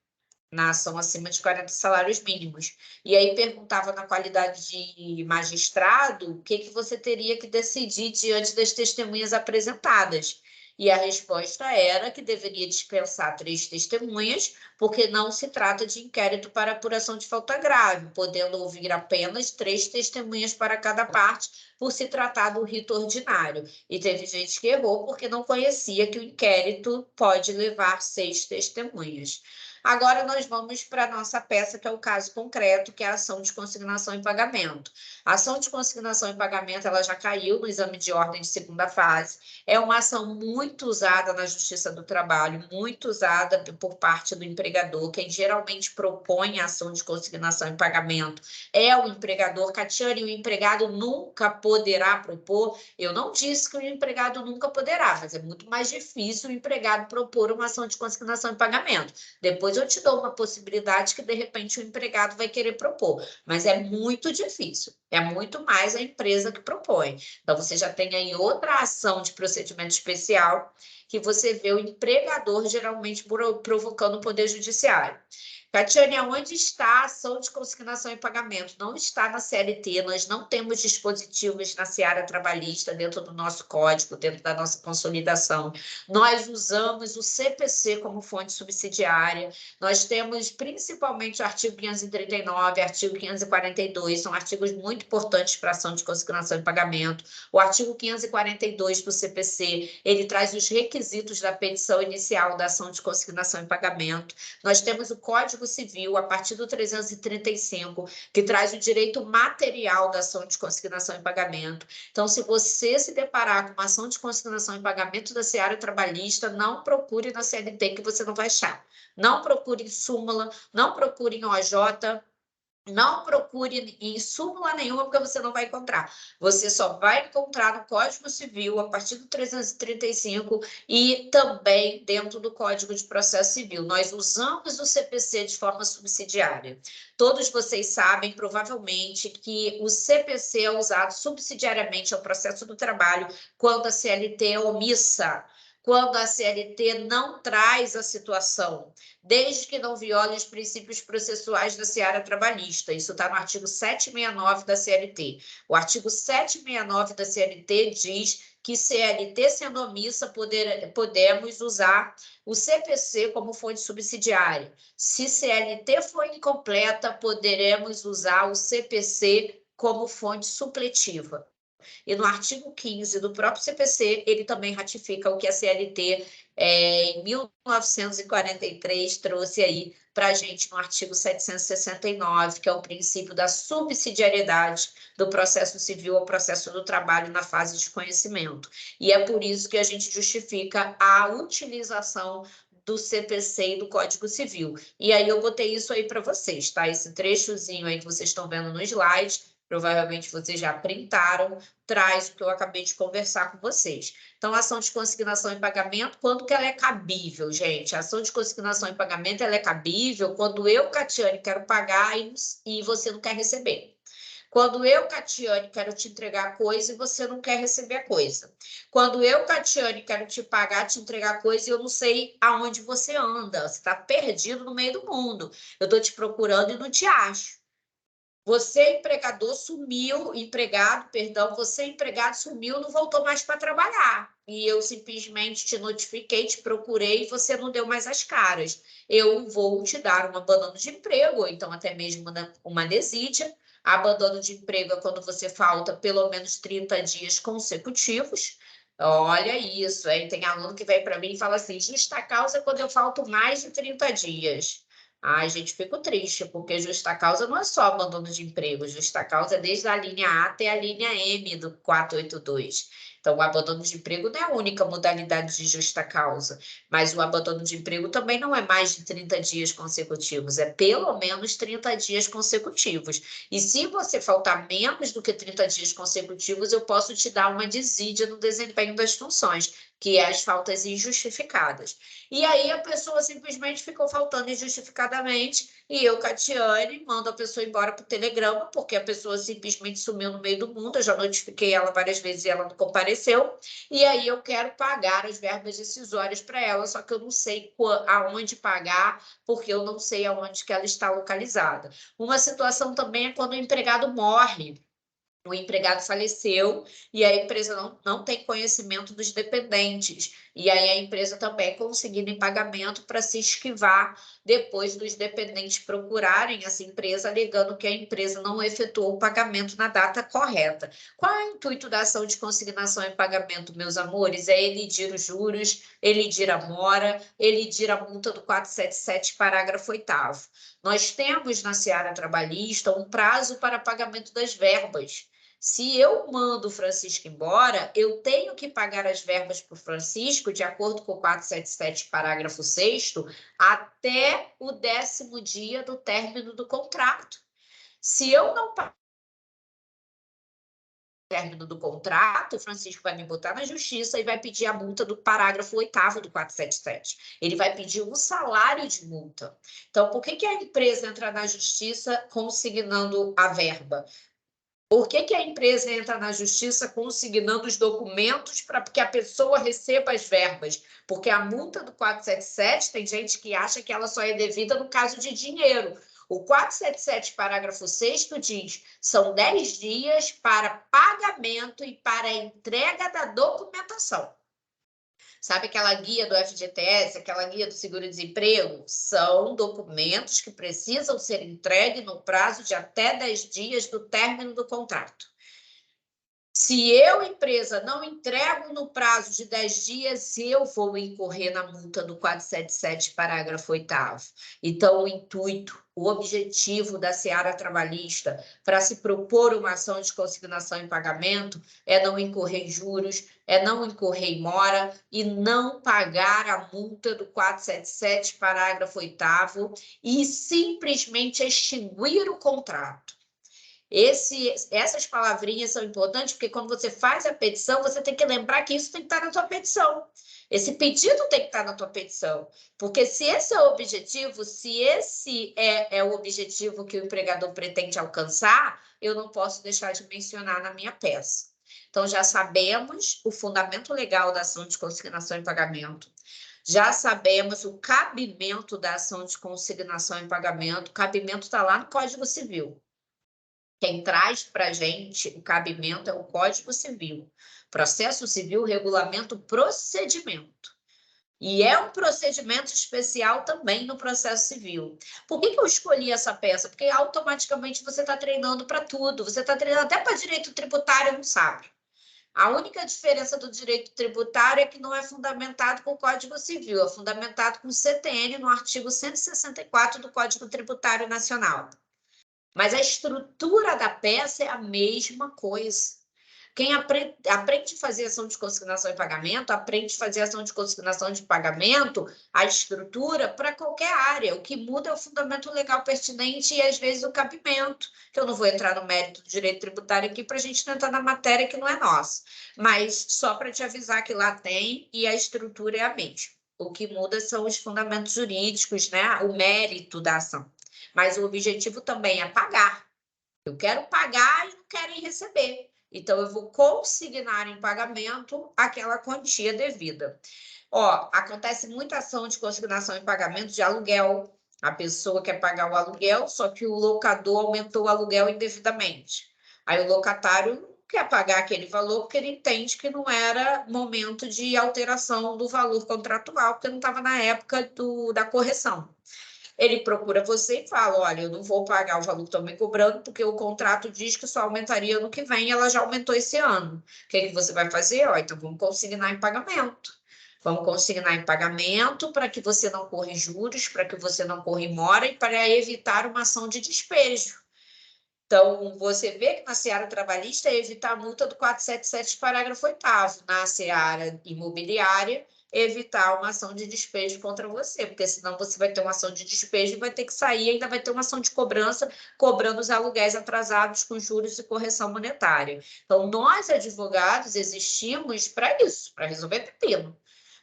na ação acima de 40 salários mínimos. E aí perguntava na qualidade de magistrado o que você teria que decidir diante das testemunhas apresentadas. E a resposta era que deveria dispensar 3 testemunhas, porque não se trata de inquérito para apuração de falta grave, podendo ouvir apenas 3 testemunhas para cada parte, por se tratar do rito ordinário. E teve gente que errou porque não conhecia que o inquérito pode levar 6 testemunhas. Agora nós vamos para a nossa peça, que é o caso concreto, que é a ação de consignação e pagamento. A ação de consignação e pagamento, ela já caiu no exame de ordem de segunda fase. É uma ação muito usada na Justiça do Trabalho, muito usada por parte do empregador. Quem geralmente propõe a ação de consignação e pagamento é o empregador. Catiane, o empregado nunca poderá propor. Eu não disse que o empregado nunca poderá, mas é muito mais difícil o empregado propor uma ação de consignação e pagamento. Depois eu te dou uma possibilidade que, de repente, o empregado vai querer propor, mas é muito difícil, é muito mais a empresa que propõe. Então, você já tem aí outra ação de procedimento especial, que você vê o empregador geralmente provocando o Poder Judiciário. Catiane, onde está a ação de consignação e pagamento? Não está na CLT, nós não temos dispositivos na seara trabalhista dentro do nosso código, dentro da nossa consolidação. Nós usamos o CPC como fonte subsidiária, nós temos principalmente o artigo 539, artigo 542, são artigos muito importantes para a ação de consignação e pagamento. O artigo 542 do CPC, ele traz os requisitos da petição inicial da ação de consignação e pagamento. Nós temos o Código Civil, a partir do 335, que traz o direito material da ação de consignação e pagamento. Então, se você se deparar com uma ação de consignação e pagamento da seara trabalhista, não procure na CLT que você não vai achar. Não procure em súmula, não procure em OJ, não procure em súmula nenhuma, porque você não vai encontrar. Você só vai encontrar no Código Civil, a partir do 335, e também dentro do Código de Processo Civil. Nós usamos o CPC de forma subsidiária. Todos vocês sabem, provavelmente, que o CPC é usado subsidiariamente ao processo do trabalho quando a CLT é omissa, quando a CLT não traz a situação, desde que não viole os princípios processuais da seara trabalhista. Isso está no artigo 769 da CLT. O artigo 769 da CLT diz que CLT sendo omissa, podemos usar o CPC como fonte subsidiária. Se CLT for incompleta, poderemos usar o CPC como fonte supletiva. E no artigo 15 do próprio CPC, ele também ratifica o que a CLT, em 1943, trouxe aí para a gente no artigo 769, que é o princípio da subsidiariedade do processo civil ao processo do trabalho na fase de conhecimento. E é por isso que a gente justifica a utilização do CPC e do Código Civil. E aí eu botei isso aí para vocês, tá? Esse trechozinho aí que vocês estão vendo no slide, provavelmente vocês já printaram, traz o que eu acabei de conversar com vocês. Então, a ação de consignação e pagamento, quando que ela é cabível, gente? A ação de consignação e pagamento, ela é cabível quando eu, Catiane, quero pagar e você não quer receber. Quando eu, Catiane, quero te entregar a coisa e você não quer receber a coisa. Quando eu, Catiane, quero te pagar, te entregar a coisa e eu não sei aonde você anda. Você está perdido no meio do mundo. Eu estou te procurando e não te acho. Você, empregado, sumiu, não voltou mais para trabalhar. E eu simplesmente te notifiquei, te procurei e você não deu mais as caras. Eu vou te dar um abandono de emprego, ou então até mesmo uma desídia. Abandono de emprego é quando você falta pelo menos 30 dias consecutivos. Olha isso, hein? Tem aluno que vem para mim e fala assim, justa causa é quando eu falto mais de 30 dias. Ai, gente, fico triste, porque justa causa não é só abandono de emprego, justa causa é desde a linha A até a linha M do 482. Então, o abandono de emprego não é a única modalidade de justa causa, mas o abandono de emprego também não é mais de 30 dias consecutivos, é pelo menos 30 dias consecutivos. E se você faltar menos do que 30 dias consecutivos, eu posso te dar uma desídia no desempenho das funções, que é as faltas injustificadas. E aí a pessoa simplesmente ficou faltando injustificadamente e eu, Catiane, mando a pessoa embora por telegrama, porque a pessoa simplesmente sumiu no meio do mundo, eu já notifiquei ela várias vezes e ela não compareceu, e aí eu quero pagar as verbas decisórias para ela, só que eu não sei aonde pagar, porque eu não sei aonde que ela está localizada. Uma situação também é quando o empregado morre. O empregado faleceu e a empresa não tem conhecimento dos dependentes. E aí a empresa também é conseguindo em pagamento para se esquivar depois dos dependentes procurarem essa empresa, alegando que a empresa não efetuou o pagamento na data correta. Qual é o intuito da ação de consignação em pagamento, meus amores? É elidir os juros, elidir a mora, elidir a multa do 477, parágrafo 8º. Nós temos na seara trabalhista um prazo para pagamento das verbas. Se eu mando o Francisco embora, eu tenho que pagar as verbas para o Francisco, de acordo com o 477, parágrafo 6º, até o 10º dia do término do contrato. Se eu não pagar o término do contrato, o Francisco vai me botar na justiça e vai pedir a multa do parágrafo 8º do 477. Ele vai pedir um salário de multa. Então, por que a empresa entra na justiça consignando a verba? Por que a empresa entra na justiça consignando os documentos para que a pessoa receba as verbas? Porque a multa do 477, tem gente que acha que ela só é devida no caso de dinheiro. O 477, parágrafo 6º, diz: são 10 dias para pagamento e para entrega da documentação. Sabe aquela guia do FGTS, aquela guia do seguro-desemprego? São documentos que precisam ser entregues no prazo de até 10 dias do término do contrato. Se eu, empresa, não entrego no prazo de 10 dias, eu vou incorrer na multa do 477, parágrafo 8º. Então, o intuito, o objetivo da seara trabalhista para se propor uma ação de consignação em pagamento é não incorrer em juros, é não incorrer em mora e não pagar a multa do 477, parágrafo 8º e simplesmente extinguir o contrato. Essas palavrinhas são importantes porque quando você faz a petição, você tem que lembrar que isso tem que estar na tua petição. Esse pedido tem que estar na tua petição. Porque se esse é o objetivo, se esse é o objetivo que o empregador pretende alcançar, eu não posso deixar de mencionar na minha peça. Então, já sabemos o fundamento legal da ação de consignação em pagamento. Já sabemos o cabimento da ação de consignação em pagamento. O cabimento está lá no Código Civil. Quem traz para a gente o cabimento é o Código Civil. Processo Civil regulamenta o procedimento. E é um procedimento especial também no processo civil. Por que eu escolhi essa peça? Porque automaticamente você está treinando para tudo. Você está treinando até para direito tributário, não sabe? A única diferença do direito tributário é que não é fundamentado com o Código Civil, é fundamentado com o CTN no artigo 164 do Código Tributário Nacional. Mas a estrutura da peça é a mesma coisa. Quem aprende a fazer ação de consignação e pagamento, aprende a fazer ação de consignação de pagamento, a estrutura para qualquer área. O que muda é o fundamento legal pertinente e, às vezes, o cabimento. Que eu não vou entrar no mérito do direito tributário aqui para a gente não entrar na matéria que não é nossa. Mas só para te avisar que lá tem e a estrutura é a mesma. O que muda são os fundamentos jurídicos, né? O mérito da ação. Mas o objetivo também é pagar. Eu quero pagar e não querem receber. Então, eu vou consignar em pagamento aquela quantia devida. Ó, acontece muita ação de consignação em pagamento de aluguel. A pessoa quer pagar o aluguel, só que o locador aumentou o aluguel indevidamente. Aí o locatário não quer pagar aquele valor porque ele entende que não era momento de alteração do valor contratual, porque não estava na época da correção. Ele procura você e fala: olha, eu não vou pagar o valor que estão me cobrando, porque o contrato diz que só aumentaria ano que vem, ela já aumentou esse ano. O que você vai fazer? Ó, então vamos consignar em pagamento. Vamos consignar em pagamento para que você não corra em juros, para que você não corra em mora e para evitar uma ação de despejo. Então, você vê que na seara trabalhista é evitar a multa do 477, parágrafo 8º. Na seara imobiliária, evitar uma ação de despejo contra você, porque senão você vai ter uma ação de despejo e vai ter que sair, ainda vai ter uma ação de cobrança, cobrando os aluguéis atrasados com juros e correção monetária. Então, nós, advogados, existimos para isso, para resolver pepino.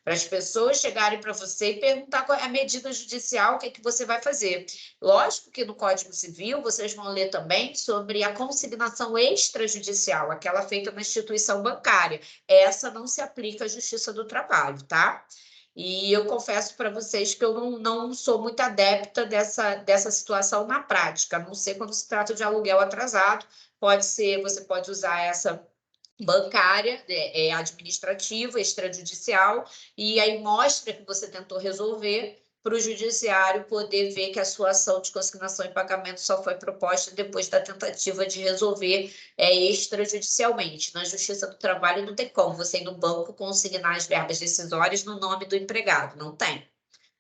Para as pessoas chegarem para você e perguntar qual é a medida judicial, o que é que você vai fazer. Lógico que no Código Civil vocês vão ler também sobre a consignação extrajudicial, aquela feita na instituição bancária. Essa não se aplica à Justiça do Trabalho, tá? E eu confesso para vocês que eu não sou muito adepta dessa situação na prática, a não ser quando se trata de aluguel atrasado. Pode ser, você pode usar essa bancária, administrativa, extrajudicial, e aí mostra que você tentou resolver para o judiciário poder ver que a sua ação de consignação em pagamento só foi proposta depois da tentativa de resolver extrajudicialmente. Na Justiça do Trabalho não tem como você ir no banco consignar as verbas decisórias no nome do empregado, não tem.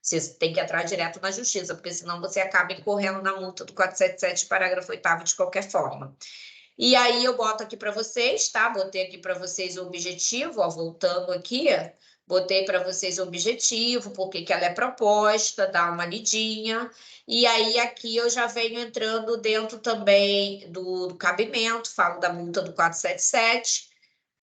Você tem que entrar direto na Justiça, porque senão você acaba incorrendo na multa do 477, parágrafo 8º, de qualquer forma. E aí eu boto aqui para vocês, tá? Botei aqui para vocês o objetivo, ó, voltando aqui, botei para vocês o objetivo, porque que ela é proposta, dá uma lidinha. E aí aqui eu já venho entrando dentro também do cabimento, falo da multa do 477.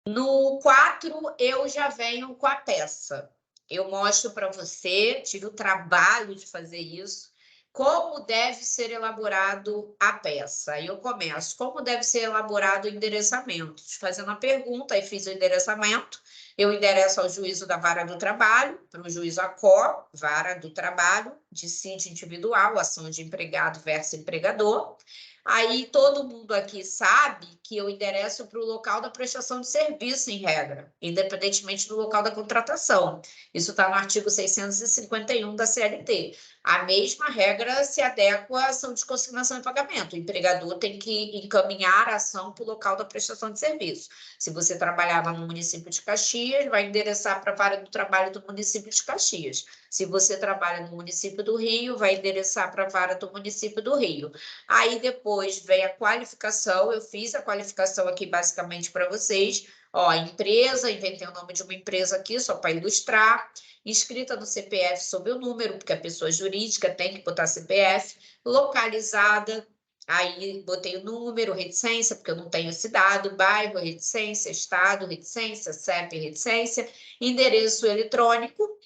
No 4 eu já venho com a peça. Eu mostro para você, tive o trabalho de fazer isso. como deve ser elaborado a peça? Aí eu começo. Como deve ser elaborado o endereçamento? Fazendo a pergunta, aí fiz o endereçamento. Eu endereço ao juízo da vara do trabalho, para o juízo ACO, vara do trabalho, dissídio individual, ação de empregado versus empregador. Aí todo mundo aqui sabe que eu endereço para o local da prestação de serviço, em regra, independentemente do local da contratação. Isso está no artigo 651 da CLT. A mesma regra se adequa à ação de consignação e pagamento. O empregador tem que encaminhar a ação para o local da prestação de serviço. Se você trabalhava no município de Caxias, vai endereçar para a vara do trabalho do município de Caxias. Se você trabalha no município do Rio, vai endereçar para a vara do município do Rio. Aí depois vem a qualificação, eu fiz a qualificação aqui basicamente para vocês. Ó, empresa, inventei o nome de uma empresa aqui só para ilustrar. Inscrita no CPF sob o número, porque a pessoa jurídica tem que botar CPF. Localizada, aí botei o número, reticência, porque eu não tenho esse dado, bairro, reticência, estado, reticência, CEP, reticência, endereço eletrônico,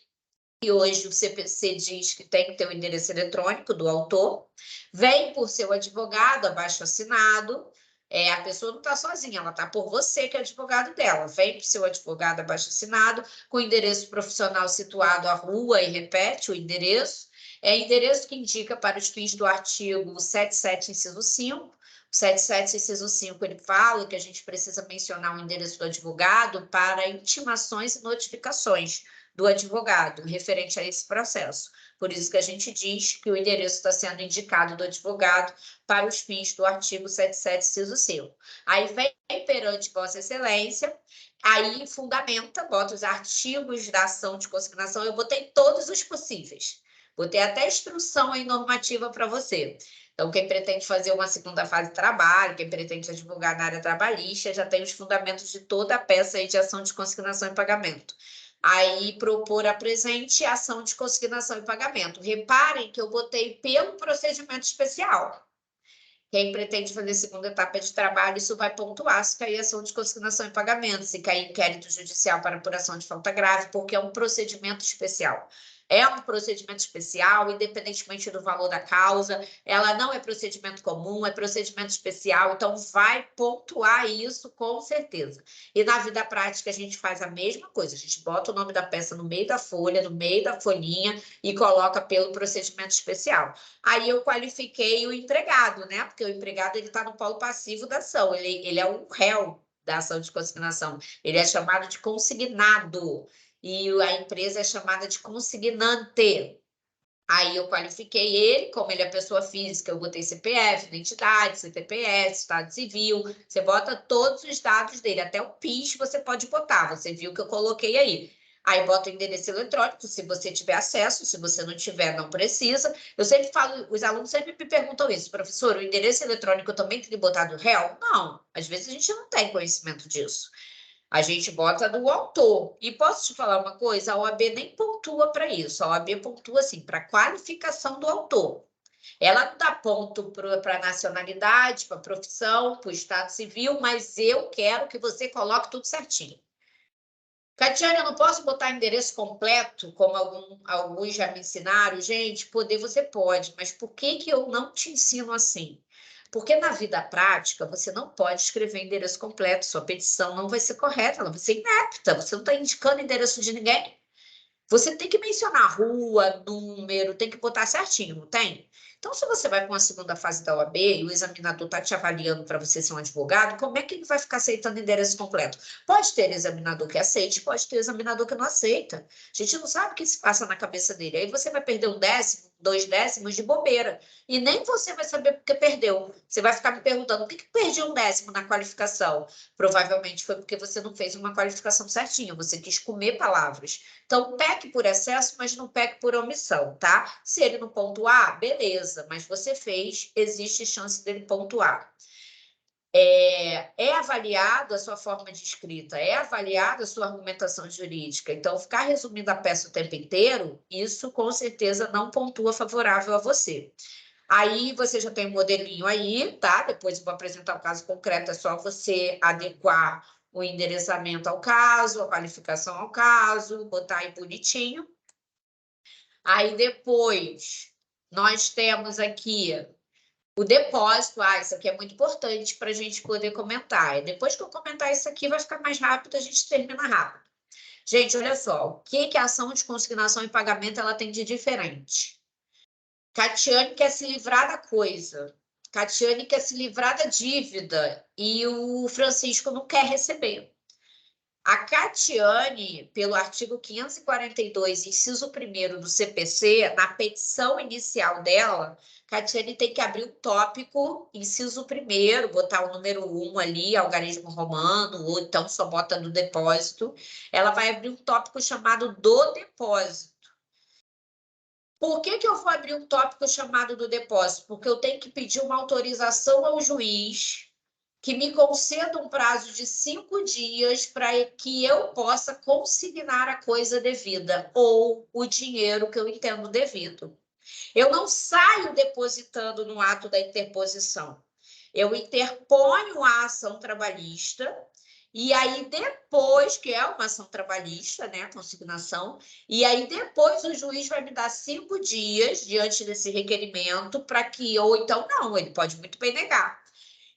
e hoje o CPC diz que tem que ter o endereço eletrônico do autor, vem por seu advogado, abaixo-assinado, a pessoa não está sozinha, ela está por você, que é advogado dela, vem por seu advogado abaixo-assinado, com o endereço profissional situado à rua, e repete o endereço, endereço que indica para os fins do artigo 77, inciso 5, 77, inciso 5, ele fala que a gente precisa mencionar o endereço do advogado para intimações e notificações do advogado referente a esse processo. Por isso que a gente diz que o endereço está sendo indicado do advogado para os fins do artigo 77, inciso 5. Aí vem perante Vossa Excelência, aí fundamenta, bota os artigos da ação de consignação, eu botei todos os possíveis. Botei até instrução aí normativa para você. Então, quem pretende fazer uma segunda fase de trabalho, quem pretende advogar na área trabalhista, já tem os fundamentos de toda a peça aí de ação de consignação e pagamento. Aí, propor a presente ação de consignação e pagamento. Reparem que eu botei pelo procedimento especial. Quem pretende fazer segunda etapa de trabalho, isso vai pontuar se cair ação de consignação e pagamento, se cair inquérito judicial para apuração de falta grave, porque é um procedimento especial. É um procedimento especial, independentemente do valor da causa, ela não é procedimento comum, é procedimento especial, então vai pontuar isso com certeza. E na vida prática a gente faz a mesma coisa, a gente bota o nome da peça no meio da folha, no meio da folhinha e coloca pelo procedimento especial. Aí eu qualifiquei o empregado, né? Porque o empregado ele está no polo passivo da ação, ele é o réu da ação de consignação, ele é chamado de consignado e a empresa é chamada de consignante. Aí eu qualifiquei ele, como ele é pessoa física, eu botei CPF, identidade, CTPS, Estado Civil, você bota todos os dados dele, até o PIS você pode botar, você viu que eu coloquei aí. Aí bota o endereço eletrônico, se você tiver acesso, se você não tiver, não precisa. Eu sempre falo, os alunos sempre me perguntam isso, professor, o endereço eletrônico eu também tem que botar do réu? Não, às vezes a gente não tem conhecimento disso. A gente bota do autor. E posso te falar uma coisa? A OAB nem pontua para isso. A OAB pontua assim, para a qualificação do autor. Ela não dá ponto para a nacionalidade, para a profissão, para o estado civil, mas eu quero que você coloque tudo certinho. Catiane, eu não posso botar endereço completo, como alguns já me ensinaram. Gente, poder você pode, mas por que eu não te ensino assim? Porque na vida prática, você não pode escrever endereço completo, sua petição não vai ser correta, ela vai ser inepta, você não está indicando endereço de ninguém. Você tem que mencionar rua, número, tem que botar certinho, não tem? Então, se você vai para uma segunda fase da OAB e o examinador está te avaliando para você ser um advogado, como é que ele vai ficar aceitando endereço completo? Pode ter examinador que aceite, pode ter examinador que não aceita. A gente não sabe o que se passa na cabeça dele. Aí você vai perder 1/10, 2/10 de bobeira. E nem você vai saber porque perdeu. Você vai ficar me perguntando, por que perdi 1/10 na qualificação? Provavelmente foi porque você não fez uma qualificação certinha, você quis comer palavras. Então, peque por excesso, mas não peque por omissão, tá? Se ele não pontuar, beleza, mas você fez, existe chance dele pontuar. É avaliado a sua forma de escrita, é avaliada a sua argumentação jurídica. Então, ficar resumindo a peça o tempo inteiro, isso com certeza não pontua favorável a você. Aí você já tem um modelinho aí, tá? Depois eu vou apresentar o caso concreto, é só você adequar o endereçamento ao caso, a qualificação ao caso, botar aí bonitinho. Aí depois nós temos aqui o depósito. Isso aqui é muito importante para a gente poder comentar. E depois que eu comentar isso aqui, vai ficar mais rápido, a gente termina rápido. Gente, olha só, o que a ação de consignação e pagamento ela tem de diferente? Catiane quer se livrar da coisa. Catiane quer se livrar da dívida e o Francisco não quer receber. A Catiane, pelo artigo 542, inciso 1º do CPC, na petição inicial dela, Catiane tem que abrir um tópico, inciso 1º, botar o número 1 ali, algarismo romano, ou então só bota do depósito. Ela vai abrir um tópico chamado do depósito. Por que eu vou abrir um tópico chamado do depósito? Porque eu tenho que pedir uma autorização ao juiz que me conceda um prazo de 5 dias para que eu possa consignar a coisa devida ou o dinheiro que eu entendo devido. Eu não saio depositando no ato da interposição. Eu interponho a ação trabalhista e aí depois, que é uma ação trabalhista, né, consignação, e aí depois o juiz vai me dar 5 dias diante desse requerimento para que, ou então não, ele pode muito bem negar.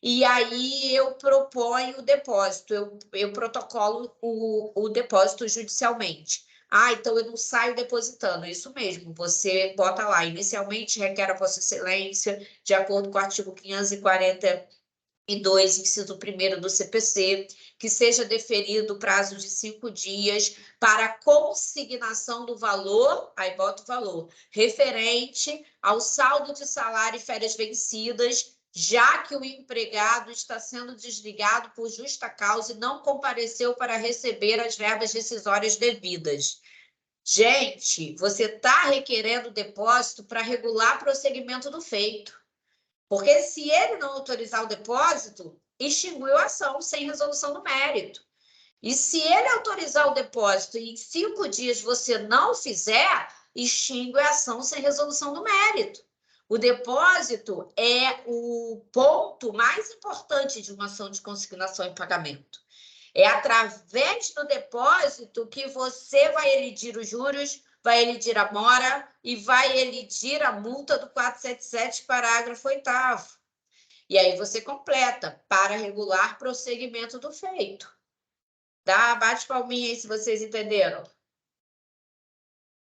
E aí eu proponho o depósito, eu protocolo o depósito judicialmente. Então eu não saio depositando, isso mesmo, você bota lá, inicialmente requer a Vossa Excelência, de acordo com o artigo 542, inciso 1º do CPC, que seja deferido o prazo de 5 dias para consignação do valor, aí bota o valor, referente ao saldo de salário e férias vencidas, já que o empregado está sendo desligado por justa causa e não compareceu para receber as verbas rescisórias devidas. Gente, você está requerendo depósito para regular prosseguimento do feito. Porque se ele não autorizar o depósito, extinguiu a ação sem resolução do mérito. E se ele autorizar o depósito e em 5 dias você não fizer, extingue a ação sem resolução do mérito. O depósito é o ponto mais importante de uma ação de consignação e pagamento. É através do depósito que você vai elidir os juros, vai elidir a mora e vai elidir a multa do 477, parágrafo 8º. E aí você completa para regular prosseguimento do feito. Bate palminha aí se vocês entenderam.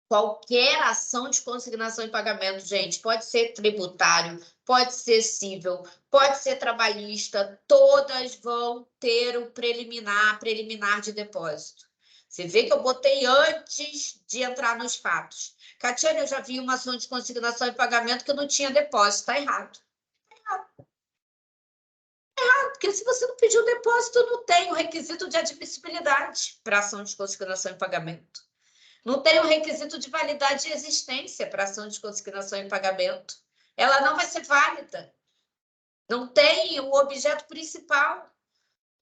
Qualquer ação de consignação e pagamento, gente, pode ser tributário, pode ser civil, pode ser trabalhista, todas vão ter o preliminar de depósito. Você vê que eu botei antes de entrar nos fatos. Catiane, eu já vi uma ação de consignação e pagamento que não tinha depósito. Está errado. Porque se você não pediu depósito, não tem o requisito de admissibilidade para ação de consignação e pagamento. Não tem o requisito de validade e existência para ação de consignação e pagamento. Ela não vai ser válida. Não tem o objeto principal.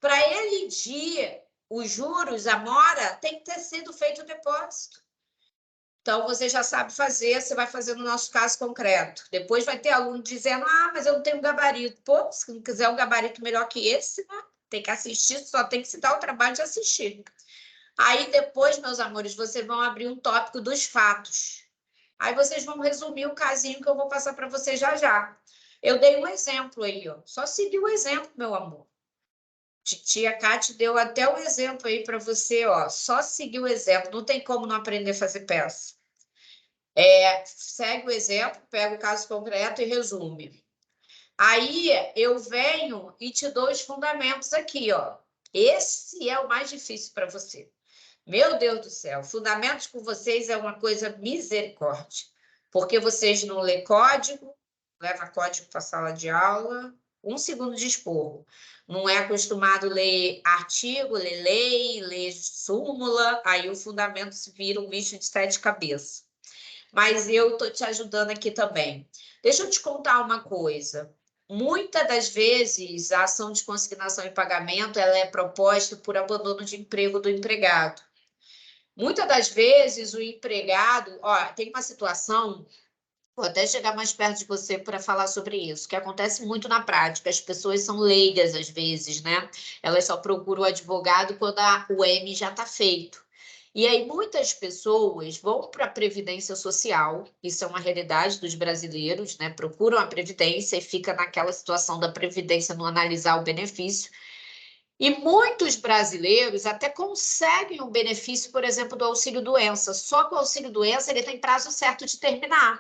Para elidir os juros, a mora, tem que ter sido feito o depósito. Então, você já sabe fazer, você vai fazer no nosso caso concreto. Depois vai ter aluno dizendo, mas eu não tenho gabarito. Pô, se não quiser um gabarito melhor que esse, né? Tem que assistir, só tem que se dar o trabalho de assistir. Aí depois, meus amores, vocês vão abrir um tópico dos fatos. Aí vocês vão resumir o casinho que eu vou passar para vocês já já. Eu dei um exemplo aí, ó. Só seguir o exemplo, meu amor. Tia Cátia deu até o exemplo aí para você, ó. Só seguir o exemplo. Não tem como não aprender a fazer peça. Segue o exemplo, pega o caso concreto e resume. Aí eu venho e te dou os fundamentos aqui, ó. Esse é o mais difícil para você. Meu Deus do céu, fundamentos com vocês é uma coisa misericórdia. Porque vocês não lê código, leva código para a sala de aula, 1 segundo de esporro. Não é acostumado a ler artigo, ler lei, ler súmula, aí o fundamento se vira um bicho de 7 cabeças. Mas eu estou te ajudando aqui também. Deixa eu te contar uma coisa. Muitas das vezes, a ação de consignação e pagamento ela é proposta por abandono de emprego do empregado. Muitas das vezes, o empregado... tem uma situação... Vou até chegar mais perto de você para falar sobre isso, que acontece muito na prática. As pessoas são leigas, às vezes, né? Elas só procuram o advogado quando o M já está feito. E aí muitas pessoas vão para a Previdência Social, isso é uma realidade dos brasileiros, né? Procuram a Previdência e fica naquela situação da Previdência não analisar o benefício. E muitos brasileiros até conseguem um benefício, por exemplo, do auxílio-doença, só que o auxílio-doença ele tem prazo certo de terminar.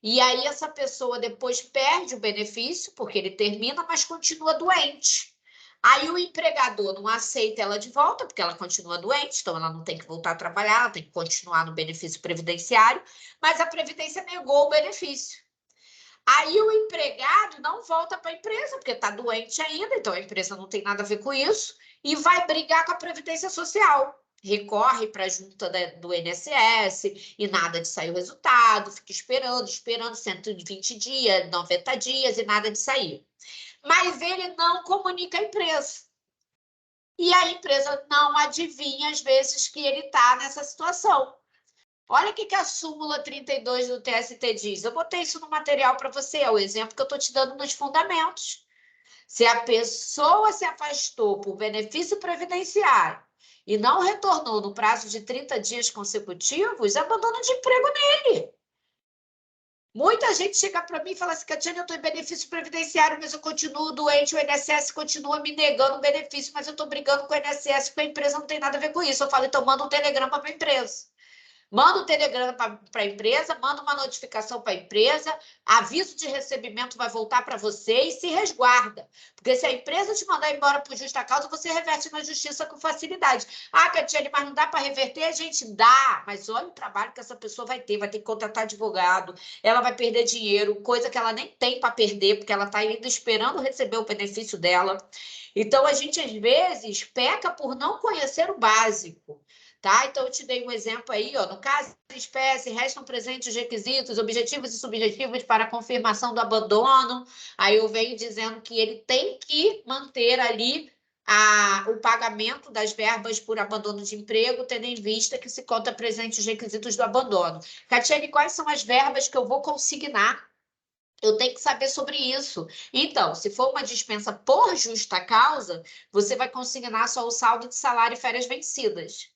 E aí essa pessoa depois perde o benefício, porque ele termina, mas continua doente. Aí o empregador não aceita ela de volta, porque ela continua doente, então ela não tem que voltar a trabalhar, ela tem que continuar no benefício previdenciário, mas a Previdência negou o benefício. Aí o empregado não volta para a empresa, porque está doente ainda, então a empresa não tem nada a ver com isso, e vai brigar com a Previdência Social. Recorre para a junta do INSS e nada de sair o resultado, fica esperando 120 dias, 90 dias e nada de sair. Mas ele não comunica a empresa. E a empresa não adivinha, às vezes, que ele está nessa situação. Olha o que a súmula 32 do TST diz. Eu botei isso no material para você, é o exemplo que eu estou te dando nos fundamentos. Se a pessoa se afastou por benefício previdenciário e não retornou no prazo de 30 dias consecutivos, abandono de emprego nele. Muita gente chega para mim e fala assim, Catiane, eu estou em benefício previdenciário, mas eu continuo doente, o INSS continua me negando o benefício, mas eu estou brigando com o INSS, porque a empresa não tem nada a ver com isso. Eu falo, então manda um telegrama para a empresa. Manda um telegrama para a empresa, manda uma notificação para a empresa, aviso de recebimento vai voltar para você e se resguarda. Porque se a empresa te mandar embora por justa causa, você reverte na justiça com facilidade. Ah, Catiane, mas não dá para reverter? A gente dá, mas olha o trabalho que essa pessoa vai ter que contratar advogado, ela vai perder dinheiro, coisa que ela nem tem para perder, porque ela está ainda esperando receber o benefício dela. Então, a gente, às vezes, peca por não conhecer o básico. Tá? Então, eu te dei um exemplo aí, ó. No caso de espécie, restam presentes os requisitos, objetivos e subjetivos para a confirmação do abandono. Aí eu venho dizendo que ele tem que manter ali o pagamento das verbas por abandono de emprego, tendo em vista que se conta presente os requisitos do abandono. Catiane, quais são as verbas que eu vou consignar? Eu tenho que saber sobre isso. Então, se for uma dispensa por justa causa, você vai consignar só o saldo de salário e férias vencidas.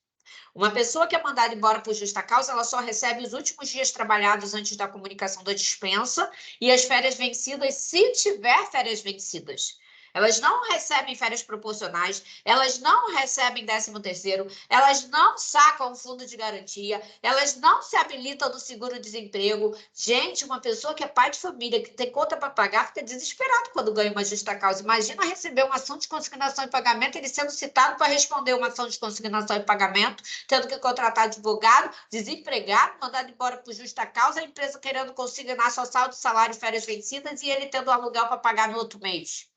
Uma pessoa que é mandada embora por justa causa, ela só recebe os últimos dias trabalhados antes da comunicação da dispensa e as férias vencidas, se tiver férias vencidas. Elas não recebem férias proporcionais, elas não recebem 13º, elas não sacam o fundo de garantia, elas não se habilitam no seguro-desemprego. Gente, uma pessoa que é pai de família, que tem conta para pagar, fica desesperado quando ganha uma justa causa. Imagina receber uma ação de consignação e pagamento, ele sendo citado para responder uma ação de consignação e pagamento, tendo que contratar advogado, desempregado, mandado embora por justa causa, a empresa querendo consignar só saldo, salário e férias vencidas e ele tendo aluguel para pagar no outro mês.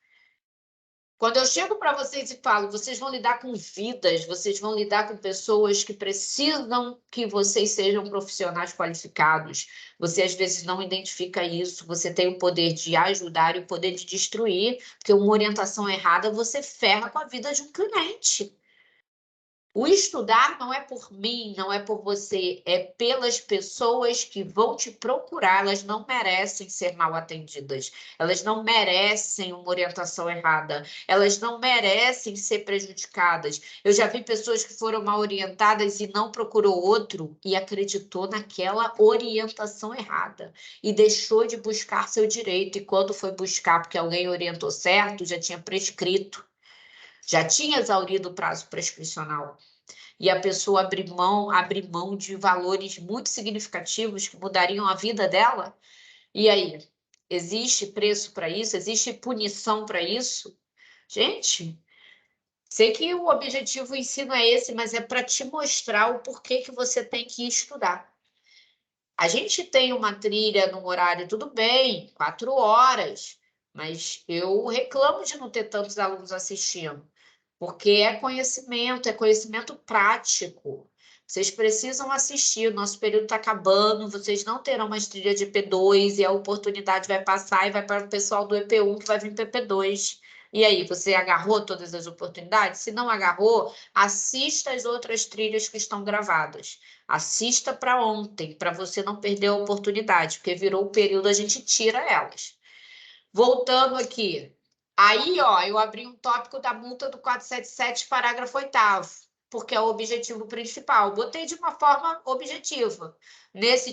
Quando eu chego para vocês e falo, vocês vão lidar com vidas, vocês vão lidar com pessoas que precisam que vocês sejam profissionais qualificados. Você, às vezes, não identifica isso. Você tem o poder de ajudar e o poder de destruir, porque uma orientação errada você ferra com a vida de um cliente. O estudar não é por mim, não é por você, é pelas pessoas que vão te procurar. Elas não merecem ser mal atendidas, elas não merecem uma orientação errada, elas não merecem ser prejudicadas. Eu já vi pessoas que foram mal orientadas e não procurou outro e acreditou naquela orientação errada e deixou de buscar seu direito. E quando foi buscar, porque alguém orientou certo, já tinha prescrito. Já tinha exaurido o prazo prescricional. E a pessoa abre mão de valores muito significativos que mudariam a vida dela. E aí? Existe preço para isso? Existe punição para isso? Gente, sei que o objetivo do ensino é esse, mas é para te mostrar o porquê que você tem que estudar. A gente tem uma trilha no horário, tudo bem, 4 horas, mas eu reclamo de não ter tantos alunos assistindo. Porque é conhecimento prático. Vocês precisam assistir, o nosso período está acabando, vocês não terão mais trilha de EP2 e a oportunidade vai passar e vai para o pessoal do EP1 que vai vir para EP2. E aí, você agarrou todas as oportunidades? Se não agarrou, assista as outras trilhas que estão gravadas. Assista para ontem, para você não perder a oportunidade, porque virou o período, a gente tira elas. Voltando aqui. Aí, ó, eu abri um tópico da multa do 477, parágrafo 8º. porque é o objetivo principal. Botei de uma forma objetiva. Nesse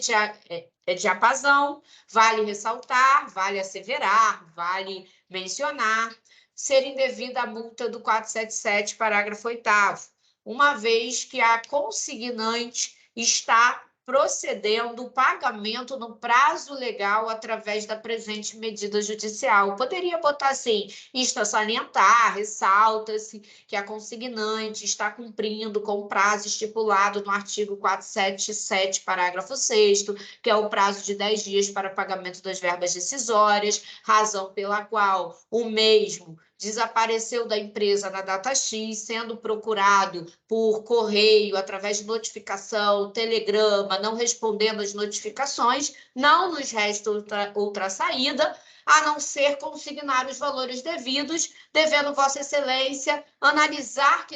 diapasão, vale ressaltar, vale asseverar, vale mencionar ser indevida a multa do 477, parágrafo 8º, uma vez que a consignante está procedendo o pagamento no prazo legal através da presente medida judicial. Poderia botar assim, insta a salientar, ressalta-se que a consignante está cumprindo com o prazo estipulado no artigo 477, parágrafo 6º, que é o prazo de 10 dias para pagamento das verbas decisórias, razão pela qual o mesmo desapareceu da empresa na data X, sendo procurado por correio, através de notificação, telegrama, não respondendo às notificações, não nos resta outra saída, a não ser consignar os valores devidos, devendo Vossa Excelência analisar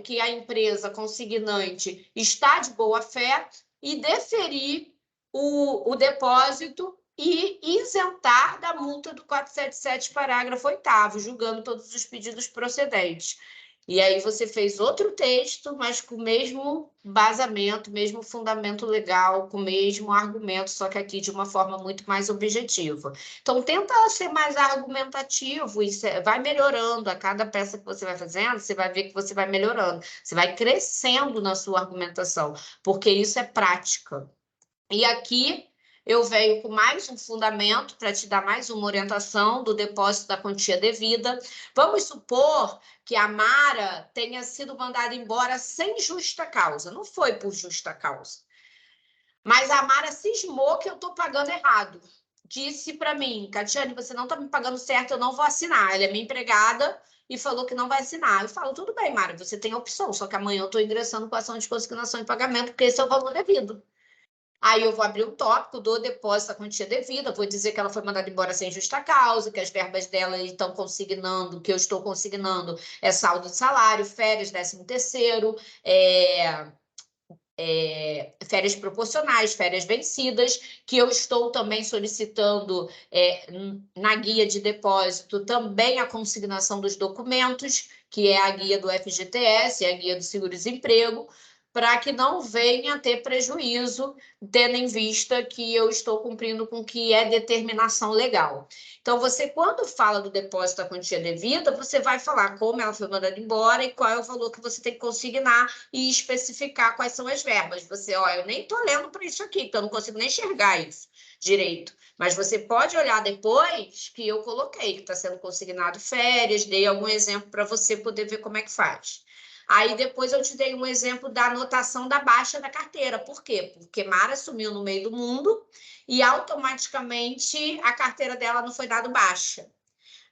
que a empresa consignante está de boa fé e deferir o depósito e isentar da multa do 477, parágrafo 8º, julgando todos os pedidos procedentes. E aí você fez outro texto, mas com o mesmo basamento, mesmo fundamento legal, com o mesmo argumento, só que aqui de uma forma muito mais objetiva. Então, tenta ser mais argumentativo e vai melhorando. A cada peça que você vai fazendo, você vai ver que você vai melhorando. Você vai crescendo na sua argumentação, porque isso é prática. E aqui eu venho com mais um fundamento para te dar mais uma orientação do depósito da quantia devida. Vamos supor que a Mara tenha sido mandada embora sem justa causa. Não foi por justa causa. Mas a Mara cismou que eu estou pagando errado. Disse para mim, Catiane, você não está me pagando certo, eu não vou assinar. Ela é minha empregada e falou que não vai assinar. Eu falo, tudo bem, Mara, você tem a opção, só que amanhã eu estou ingressando com ação de consignação e pagamento, porque esse é o valor devido. Aí eu vou abrir um tópico do depósito da quantia devida, vou dizer que ela foi mandada embora sem justa causa, que as verbas dela estão consignando, que eu estou consignando é saldo de salário, férias, 13º, férias proporcionais, férias vencidas, que eu estou também solicitando na guia de depósito também a consignação dos documentos, que é a guia do FGTS, a guia do seguro-desemprego, para que não venha a ter prejuízo, tendo em vista que eu estou cumprindo com o que é determinação legal. Então, você, quando fala do depósito da quantia devida, você vai falar como ela foi mandada embora e qual é o valor que você tem que consignar e especificar quais são as verbas. Você, eu nem estou lendo para isso aqui, porque eu não consigo nem enxergar isso direito. Mas você pode olhar depois que eu coloquei, que está sendo consignado férias, dei algum exemplo para você poder ver como é que faz. Aí depois eu te dei um exemplo da anotação da baixa da carteira. Por quê? Porque Mara sumiu no meio do mundo e automaticamente a carteira dela não foi dada baixa.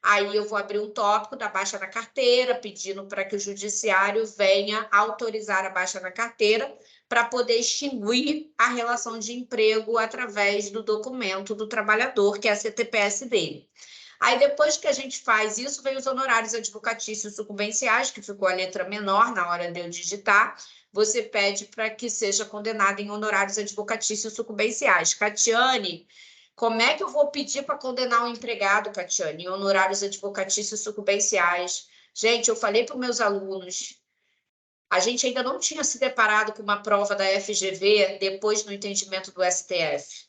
Aí eu vou abrir um tópico da baixa da carteira, pedindo para que o judiciário venha autorizar a baixa da carteira para poder extinguir a relação de emprego através do documento do trabalhador, que é a CTPS dele. Aí, depois que a gente faz isso, vem os honorários advocatícios sucumbenciais, que ficou a letra menor na hora de eu digitar. Você pede para que seja condenado em honorários advocatícios sucumbenciais. Catiane, como é que eu vou pedir para condenar um empregado, Catiane, em honorários advocatícios sucumbenciais? Gente, eu falei para os meus alunos, a gente ainda não tinha se deparado com uma prova da FGV depois do entendimento do STF.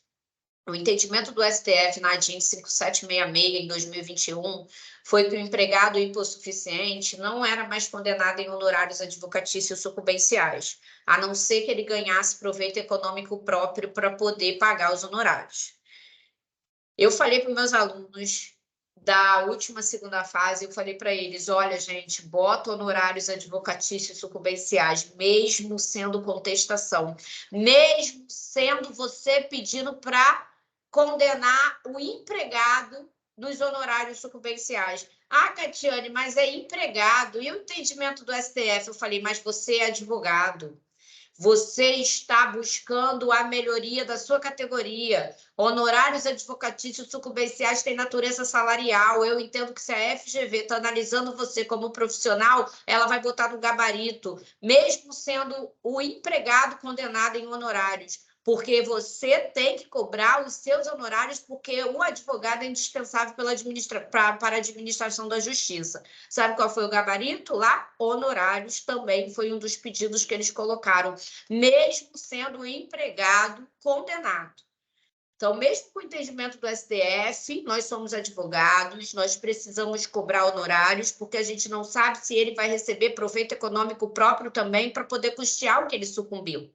O entendimento do STF na ADIM 5766, em 2021, foi que o empregado hipossuficiente não era mais condenado em honorários advocatícios sucumbenciais, a não ser que ele ganhasse proveito econômico próprio para poder pagar os honorários. Eu falei para os meus alunos da última segunda fase, eu falei para eles, olha, gente, bota honorários advocatícios sucumbenciais, mesmo sendo contestação, mesmo sendo você pedindo para condenar o empregado dos honorários sucumbenciais. Ah, Catiane, mas é empregado. E o entendimento do STF? Eu falei, mas você é advogado. Você está buscando a melhoria da sua categoria. Honorários advocatícios sucumbenciais têm natureza salarial. Eu entendo que se a FGV está analisando você como profissional, ela vai botar no gabarito, mesmo sendo o empregado condenado em honorários. porque você tem que cobrar os seus honorários, porque o advogado é indispensável para a administração da justiça. Sabe qual foi o gabarito lá? Honorários também foi um dos pedidos que eles colocaram, mesmo sendo um empregado condenado. Então, mesmo com o entendimento do STF, nós somos advogados, nós precisamos cobrar honorários, porque a gente não sabe se ele vai receber proveito econômico próprio também para poder custear o que ele sucumbiu.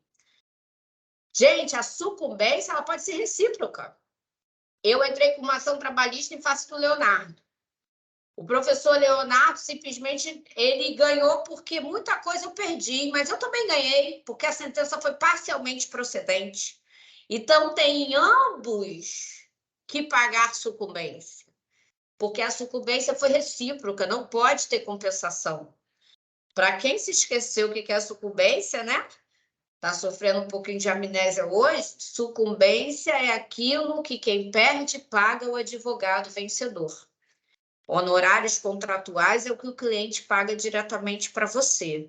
Gente, a sucumbência ela pode ser recíproca. Eu entrei com uma ação trabalhista em face do Leonardo. O professor Leonardo simplesmente ele ganhou porque muita coisa eu perdi, mas eu também ganhei, porque a sentença foi parcialmente procedente. Então, tem ambos que pagar sucumbência, porque a sucumbência foi recíproca, não pode ter compensação. Para quem se esqueceu o que é sucumbência, né? Está sofrendo um pouquinho de amnésia hoje, sucumbência é aquilo que quem perde paga o advogado vencedor. Honorários contratuais é o que o cliente paga diretamente para você.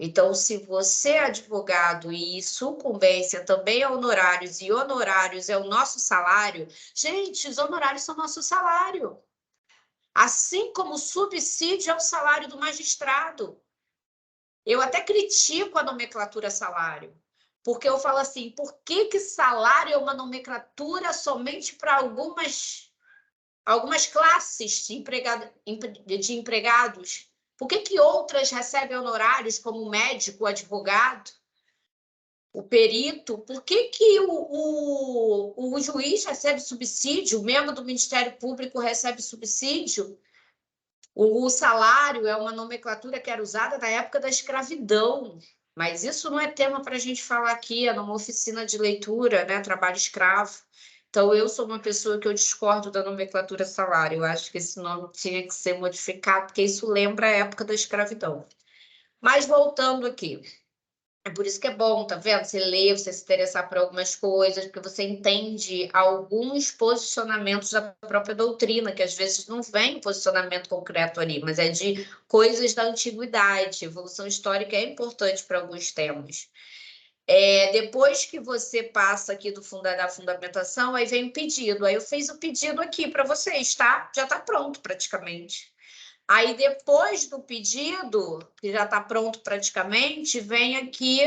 Então, se você é advogado e sucumbência também é honorários, e honorários é o nosso salário, gente, os honorários são nosso salário. Assim como o subsídio é o salário do magistrado. Eu até critico a nomenclatura salário, porque eu falo assim, por que salário é uma nomenclatura somente para algumas classes de empregados? Por que outras recebem honorários, como o médico, o advogado, o perito? Por que o juiz recebe subsídio, o membro do Ministério Público recebe subsídio? O salário é uma nomenclatura que era usada na época da escravidão, mas isso não é tema para a gente falar aqui, é numa oficina de leitura, né? Trabalho escravo. Então, eu sou uma pessoa que eu discordo da nomenclatura salário. Eu acho que esse nome tinha que ser modificado, porque isso lembra a época da escravidão. Mas voltando aqui, é por isso que é bom, tá vendo? Você lê, você se interessar por algumas coisas, porque você entende alguns posicionamentos da própria doutrina, que às vezes não vem posicionamento concreto ali, mas é de coisas da antiguidade. Evolução histórica é importante para alguns temas. Depois que você passa aqui da fundamentação, aí vem o pedido. Aí eu fiz o pedido aqui para vocês, tá? Já está pronto praticamente. Aí, depois do pedido, que já está pronto praticamente, vem aqui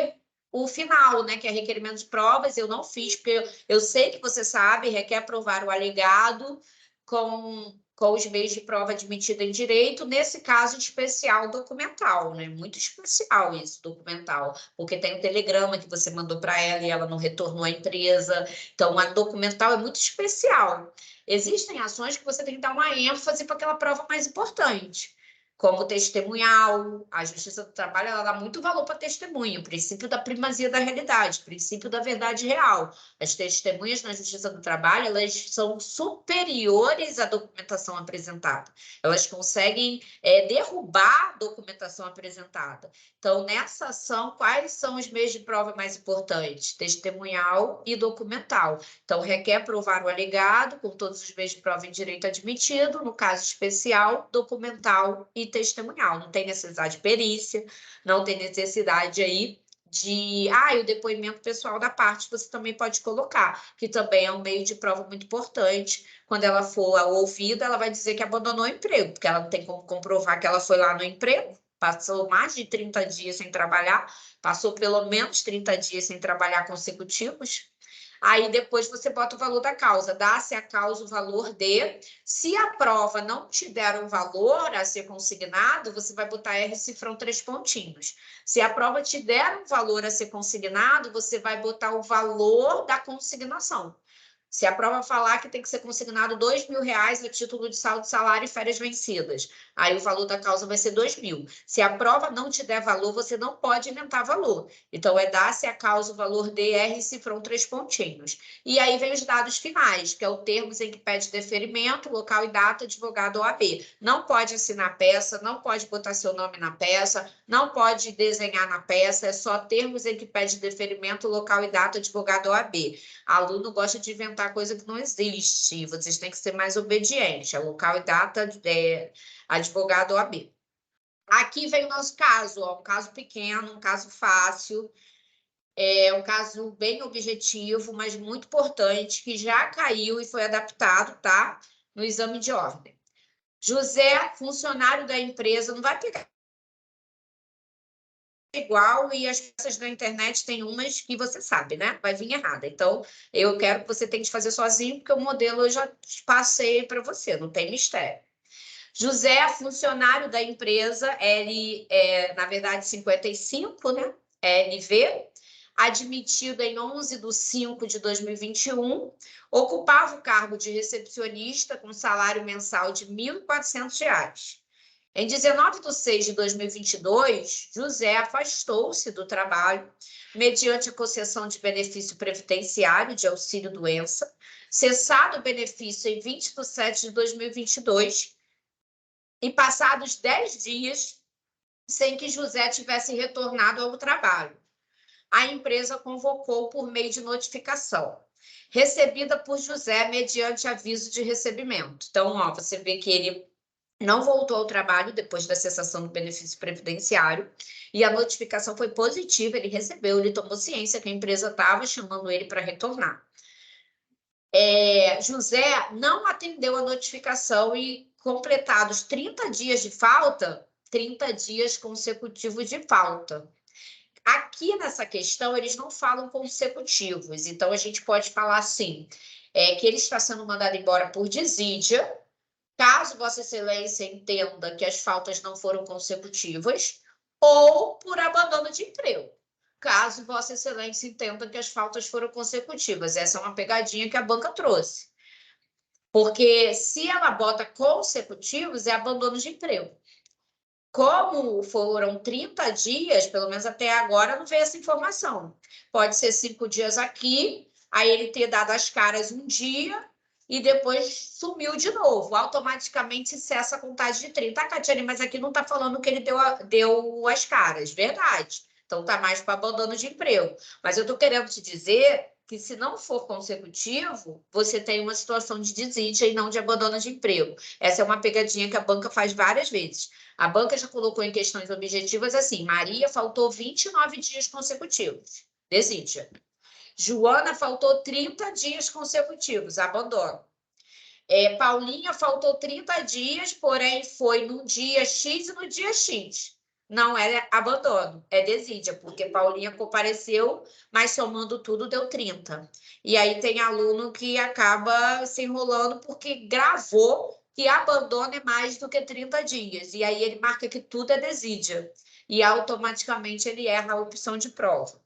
o final, né? Que é requerimento de provas. Eu não fiz, porque eu sei que você sabe, requer provar o alegado com os meios de prova admitida em direito, nesse caso especial documental, né? Muito especial isso, documental, porque tem um telegrama que você mandou para ela e ela não retornou à empresa. Então, a documental é muito especial. Existem ações que você tem que dar uma ênfase para aquela prova mais importante, como testemunhal. A Justiça do Trabalho ela dá muito valor para testemunho, princípio da primazia da realidade, princípio da verdade real. As testemunhas na Justiça do Trabalho elas são superiores à documentação apresentada. Elas conseguem derrubar a documentação apresentada. Então, nessa ação, quais são os meios de prova mais importantes? Testemunhal e documental. Então, requer provar o alegado com todos os meios de prova em direito admitido, no caso especial, documental e testemunhal. Não tem necessidade de perícia, não tem necessidade aí de... o depoimento pessoal da parte você também pode colocar, que também é um meio de prova muito importante. Quando ela for ouvida, ela vai dizer que abandonou o emprego, porque ela não tem como comprovar que ela foi lá no emprego, passou mais de 30 dias sem trabalhar, passou pelo menos 30 dias sem trabalhar consecutivos. Aí depois você bota o valor da causa, dá-se a causa o valor de. Se a prova não te der um valor a ser consignado, você vai botar R cifrão 3 pontinhos. Se a prova te der um valor a ser consignado, você vai botar o valor da consignação. Se a prova falar que tem que ser consignado R$ 2.000 a título de saldo, salário e férias vencidas, aí o valor da causa vai ser 2.000. Se a prova não te der valor, você não pode inventar valor. Então, dar-se a causa o valor de R cifrão 3 pontinhos. E aí vem os dados finais, que é o termos em que pede deferimento, local e data, advogado OAB. Não pode assinar peça, não pode botar seu nome na peça, não pode desenhar na peça, é só termos em que pede deferimento, local e data, advogado OAB. Aluno gosta de inventar coisa que não existe, vocês têm que ser mais obedientes. É local e data, advogado OAB. Aqui vem o nosso caso, um caso pequeno, um caso fácil. É um caso bem objetivo, mas muito importante, que já caiu e foi adaptado, tá? No exame de ordem. José, funcionário da empresa, não vai pegar igual e as peças da internet tem umas que você sabe, né? Vai vir errada. Então, eu quero que você tente fazer sozinho, porque o modelo eu já passei para você, não tem mistério. José, funcionário da empresa, ele é, na verdade, 55, né? LV, admitido em 11/5/2021, ocupava o cargo de recepcionista com salário mensal de R$ 1.400. Em 19/6/2022, José afastou-se do trabalho mediante a concessão de benefício previdenciário de auxílio-doença, cessado o benefício em 20/7/2022 e passados 10 dias sem que José tivesse retornado ao trabalho. A empresa convocou por meio de notificação, recebida por José mediante aviso de recebimento. Então, ó, você vê que ele não voltou ao trabalho depois da cessação do benefício previdenciário e a notificação foi positiva, ele recebeu, ele tomou ciência que a empresa estava chamando ele para retornar. José não atendeu a notificação e, completados 30 dias de falta, 30 dias consecutivos de falta. Aqui nessa questão, eles não falam consecutivos, então a gente pode falar assim, que ele está sendo mandado embora por desídia, caso Vossa Excelência entenda que as faltas não foram consecutivas, ou por abandono de emprego, caso Vossa Excelência entenda que as faltas foram consecutivas. Essa é uma pegadinha que a banca trouxe. Porque se ela bota consecutivos, é abandono de emprego. Como foram 30 dias, pelo menos até agora, não veio essa informação. Pode ser 5 dias aqui, aí ele ter dado as caras um dia e depois sumiu de novo. Automaticamente cessa a contagem de 30. Ah, Catiane, mas aqui não está falando que ele deu as caras. Verdade. Então está mais para abandono de emprego. Mas eu estou querendo te dizer que se não for consecutivo, você tem uma situação de desídia e não de abandono de emprego. Essa é uma pegadinha que a banca faz várias vezes. A banca já colocou em questões objetivas assim, Maria faltou 29 dias consecutivos, desídia. Joana faltou 30 dias consecutivos, abandono. Paulinha faltou 30 dias, porém foi no dia X e no dia X. Não é abandono, é desídia, porque Paulinha compareceu, mas somando tudo deu 30. E aí tem aluno que acaba se enrolando porque gravou que abandono é mais do que 30 dias. E aí ele marca que tudo é desídia. E automaticamente ele erra a opção de prova.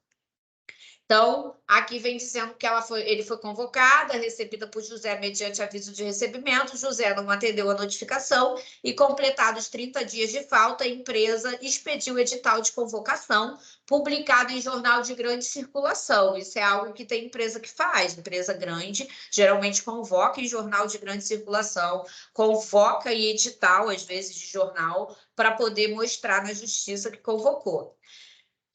Então, aqui vem dizendo que ele foi convocada, recebida por José mediante aviso de recebimento. José não atendeu a notificação e, completados 30 dias de falta, a empresa expediu o edital de convocação, publicado em jornal de grande circulação. Isso é algo que tem empresa que faz. Empresa grande geralmente convoca em jornal de grande circulação, convoca em edital, às vezes de jornal, para poder mostrar na justiça que convocou.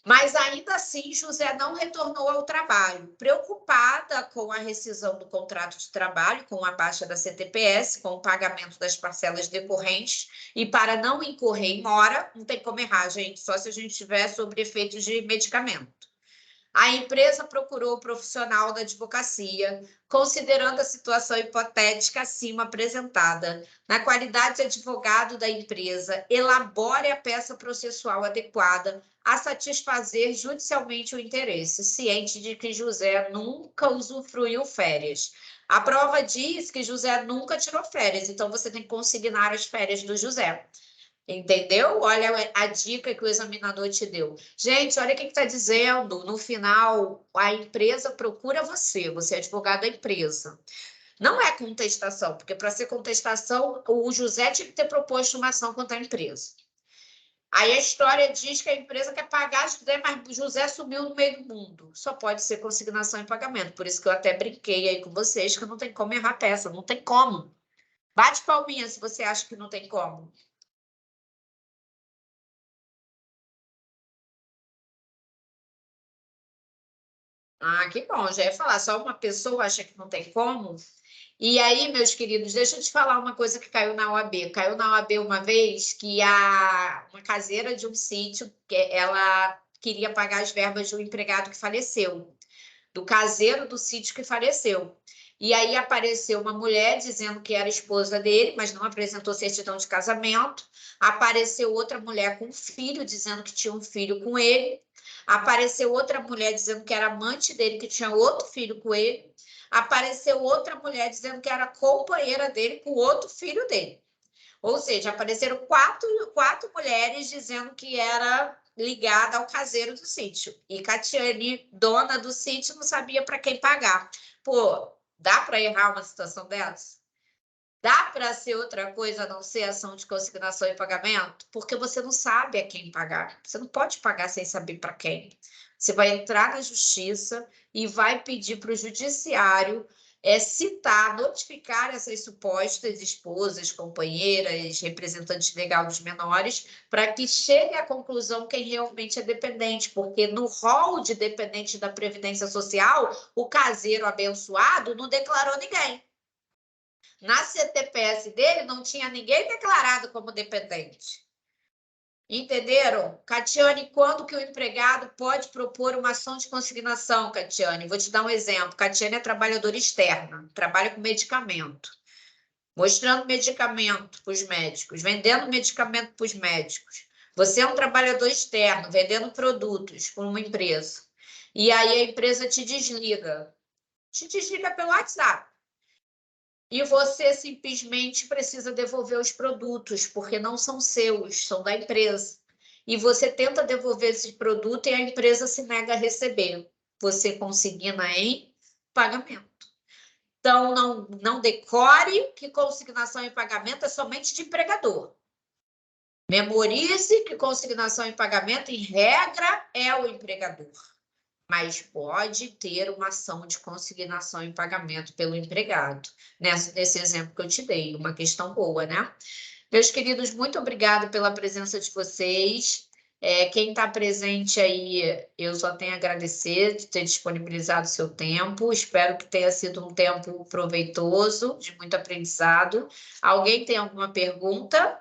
Mas ainda assim, José não retornou ao trabalho. Preocupada com a rescisão do contrato de trabalho, com a baixa da CTPS, com o pagamento das parcelas decorrentes, e para não incorrer em mora, não tem como errar, gente, só se a gente tiver sobre efeitos de medicamento. A empresa procurou o profissional da advocacia, considerando a situação hipotética acima apresentada. Na qualidade de advogado da empresa, elabore a peça processual adequada a satisfazer judicialmente o interesse, ciente de que José nunca usufruiu férias. A prova diz que José nunca tirou férias, então você tem que consignar as férias do José. Entendeu? Olha a dica que o examinador te deu. Gente, olha o que está dizendo. No final, a empresa procura você. Você é advogado da empresa. Não é contestação, porque para ser contestação, o José tinha que ter proposto uma ação contra a empresa. Aí a história diz que a empresa quer pagar José, mas José sumiu no meio do mundo. Só pode ser consignação em pagamento. Por isso que eu até brinquei aí com vocês que não tem como errar a peça. Não tem como. Bate palminha se você acha que não tem como. Ah, que bom, já ia falar, só uma pessoa acha que não tem como. E aí, meus queridos, deixa eu te falar uma coisa que caiu na OAB. Caiu na OAB uma vez que uma caseira de um sítio, queria pagar as verbas de um empregado que faleceu, do caseiro do sítio que faleceu. E aí apareceu uma mulher dizendo que era esposa dele, mas não apresentou certidão de casamento. Apareceu outra mulher com um filho, dizendo que tinha um filho com ele. Apareceu outra mulher dizendo que era amante dele, que tinha outro filho com ele. Apareceu outra mulher dizendo que era companheira dele com outro filho dele. Ou seja, apareceram quatro mulheres dizendo que era ligada ao caseiro do sítio. E Catiane, dona do sítio, não sabia para quem pagar. Pô, dá para errar uma situação dessa? Dá para ser outra coisa a não ser ação de consignação e pagamento? Porque você não sabe a quem pagar. Você não pode pagar sem saber para quem. Você vai entrar na justiça e vai pedir para o judiciário citar, notificar essas supostas esposas, companheiras, representantes legal dos menores, para que chegue à conclusão quem realmente é dependente, porque no rol de dependente da Previdência Social, o caseiro abençoado não declarou ninguém. Na CTPS dele, não tinha ninguém declarado como dependente. Entenderam? Catiane, quando que o empregado pode propor uma ação de consignação, Catiane? Vou te dar um exemplo. Catiane é trabalhadora externa, trabalha com medicamento, mostrando medicamento para os médicos, vendendo medicamento para os médicos. Você é um trabalhador externo, vendendo produtos para uma empresa. E aí a empresa te desliga. Te desliga pelo WhatsApp. E você simplesmente precisa devolver os produtos, porque não são seus, são da empresa. E você tenta devolver esse produto e a empresa se nega a receber. Você consigna em pagamento. Então, não decore que consignação em pagamento é somente de empregador. Memorize que consignação em pagamento, em regra, é o empregador. Mas pode ter uma ação de consignação em pagamento pelo empregado. Nesse exemplo que eu te dei, uma questão boa, né? Meus queridos, muito obrigada pela presença de vocês. Quem está presente aí, eu só tenho a agradecer de ter disponibilizado o seu tempo. Espero que tenha sido um tempo proveitoso, de muito aprendizado. Alguém tem alguma pergunta?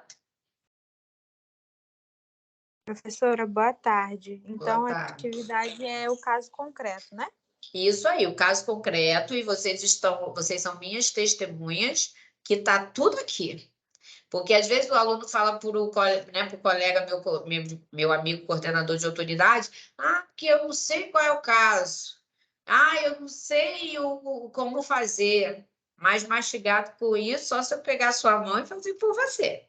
Professora, boa tarde. Então, Boa a tarde. atividade é o caso concreto, né? Isso aí, o caso concreto, e vocês são minhas testemunhas, que está tudo aqui. Porque às vezes o aluno fala para o colega, meu amigo coordenador de autoridade, porque eu não sei qual é o caso. Eu não sei como fazer. Mais mastigado com isso, só se eu pegar a sua mão e fazer por você.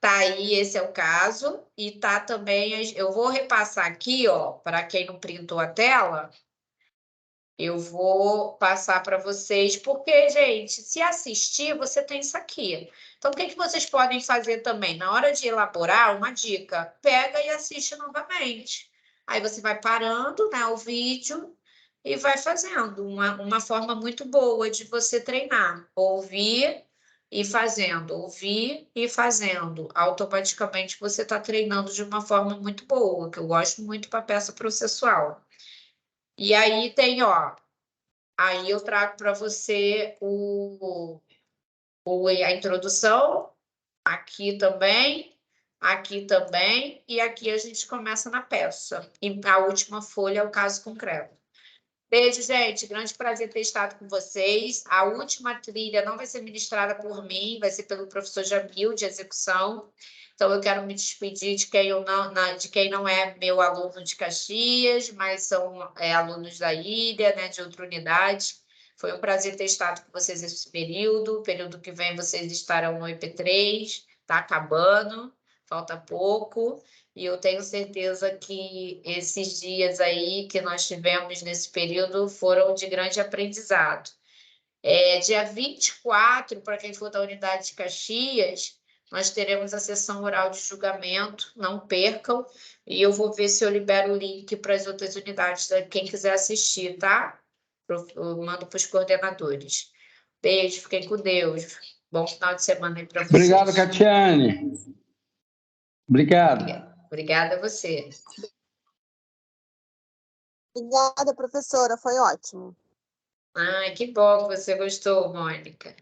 Tá aí, esse é o caso, e tá também, eu vou repassar aqui, ó, para quem não printou a tela, eu vou passar para vocês, porque, gente, se assistir, você tem isso aqui. Então, o que vocês podem fazer também? Na hora de elaborar, uma dica, pega e assiste novamente. Aí você vai parando, né, o vídeo e vai fazendo. Uma forma muito boa de você treinar. Ouvir e fazendo, ouvir e fazendo. Automaticamente você está treinando de uma forma muito boa, que eu gosto muito para peça processual. E aí tem, ó, aí eu trago para você a introdução, aqui também, e aqui a gente começa na peça. E a última folha é o caso concreto. Beijo, gente. Grande prazer ter estado com vocês. A última trilha não vai ser ministrada por mim, vai ser pelo professor Jamil, de execução. Então, eu quero me despedir de quem não é meu aluno de Caxias, mas são alunos da ilha, né, de outra unidade. Foi um prazer ter estado com vocês nesse período. O período que vem vocês estarão no IP3, está acabando, falta pouco. E eu tenho certeza que esses dias aí que nós tivemos nesse período foram de grande aprendizado. Dia 24, para quem for da unidade de Caxias, nós teremos a sessão oral de julgamento, não percam, e eu vou ver se eu libero o link para as outras unidades, quem quiser assistir, tá? Eu mando para os coordenadores. Beijo, fiquem com Deus. Bom final de semana aí para vocês. Obrigado, Catiane. Obrigado. Obrigada a você. Obrigada, professora, foi ótimo. Que bom que você gostou, Mônica.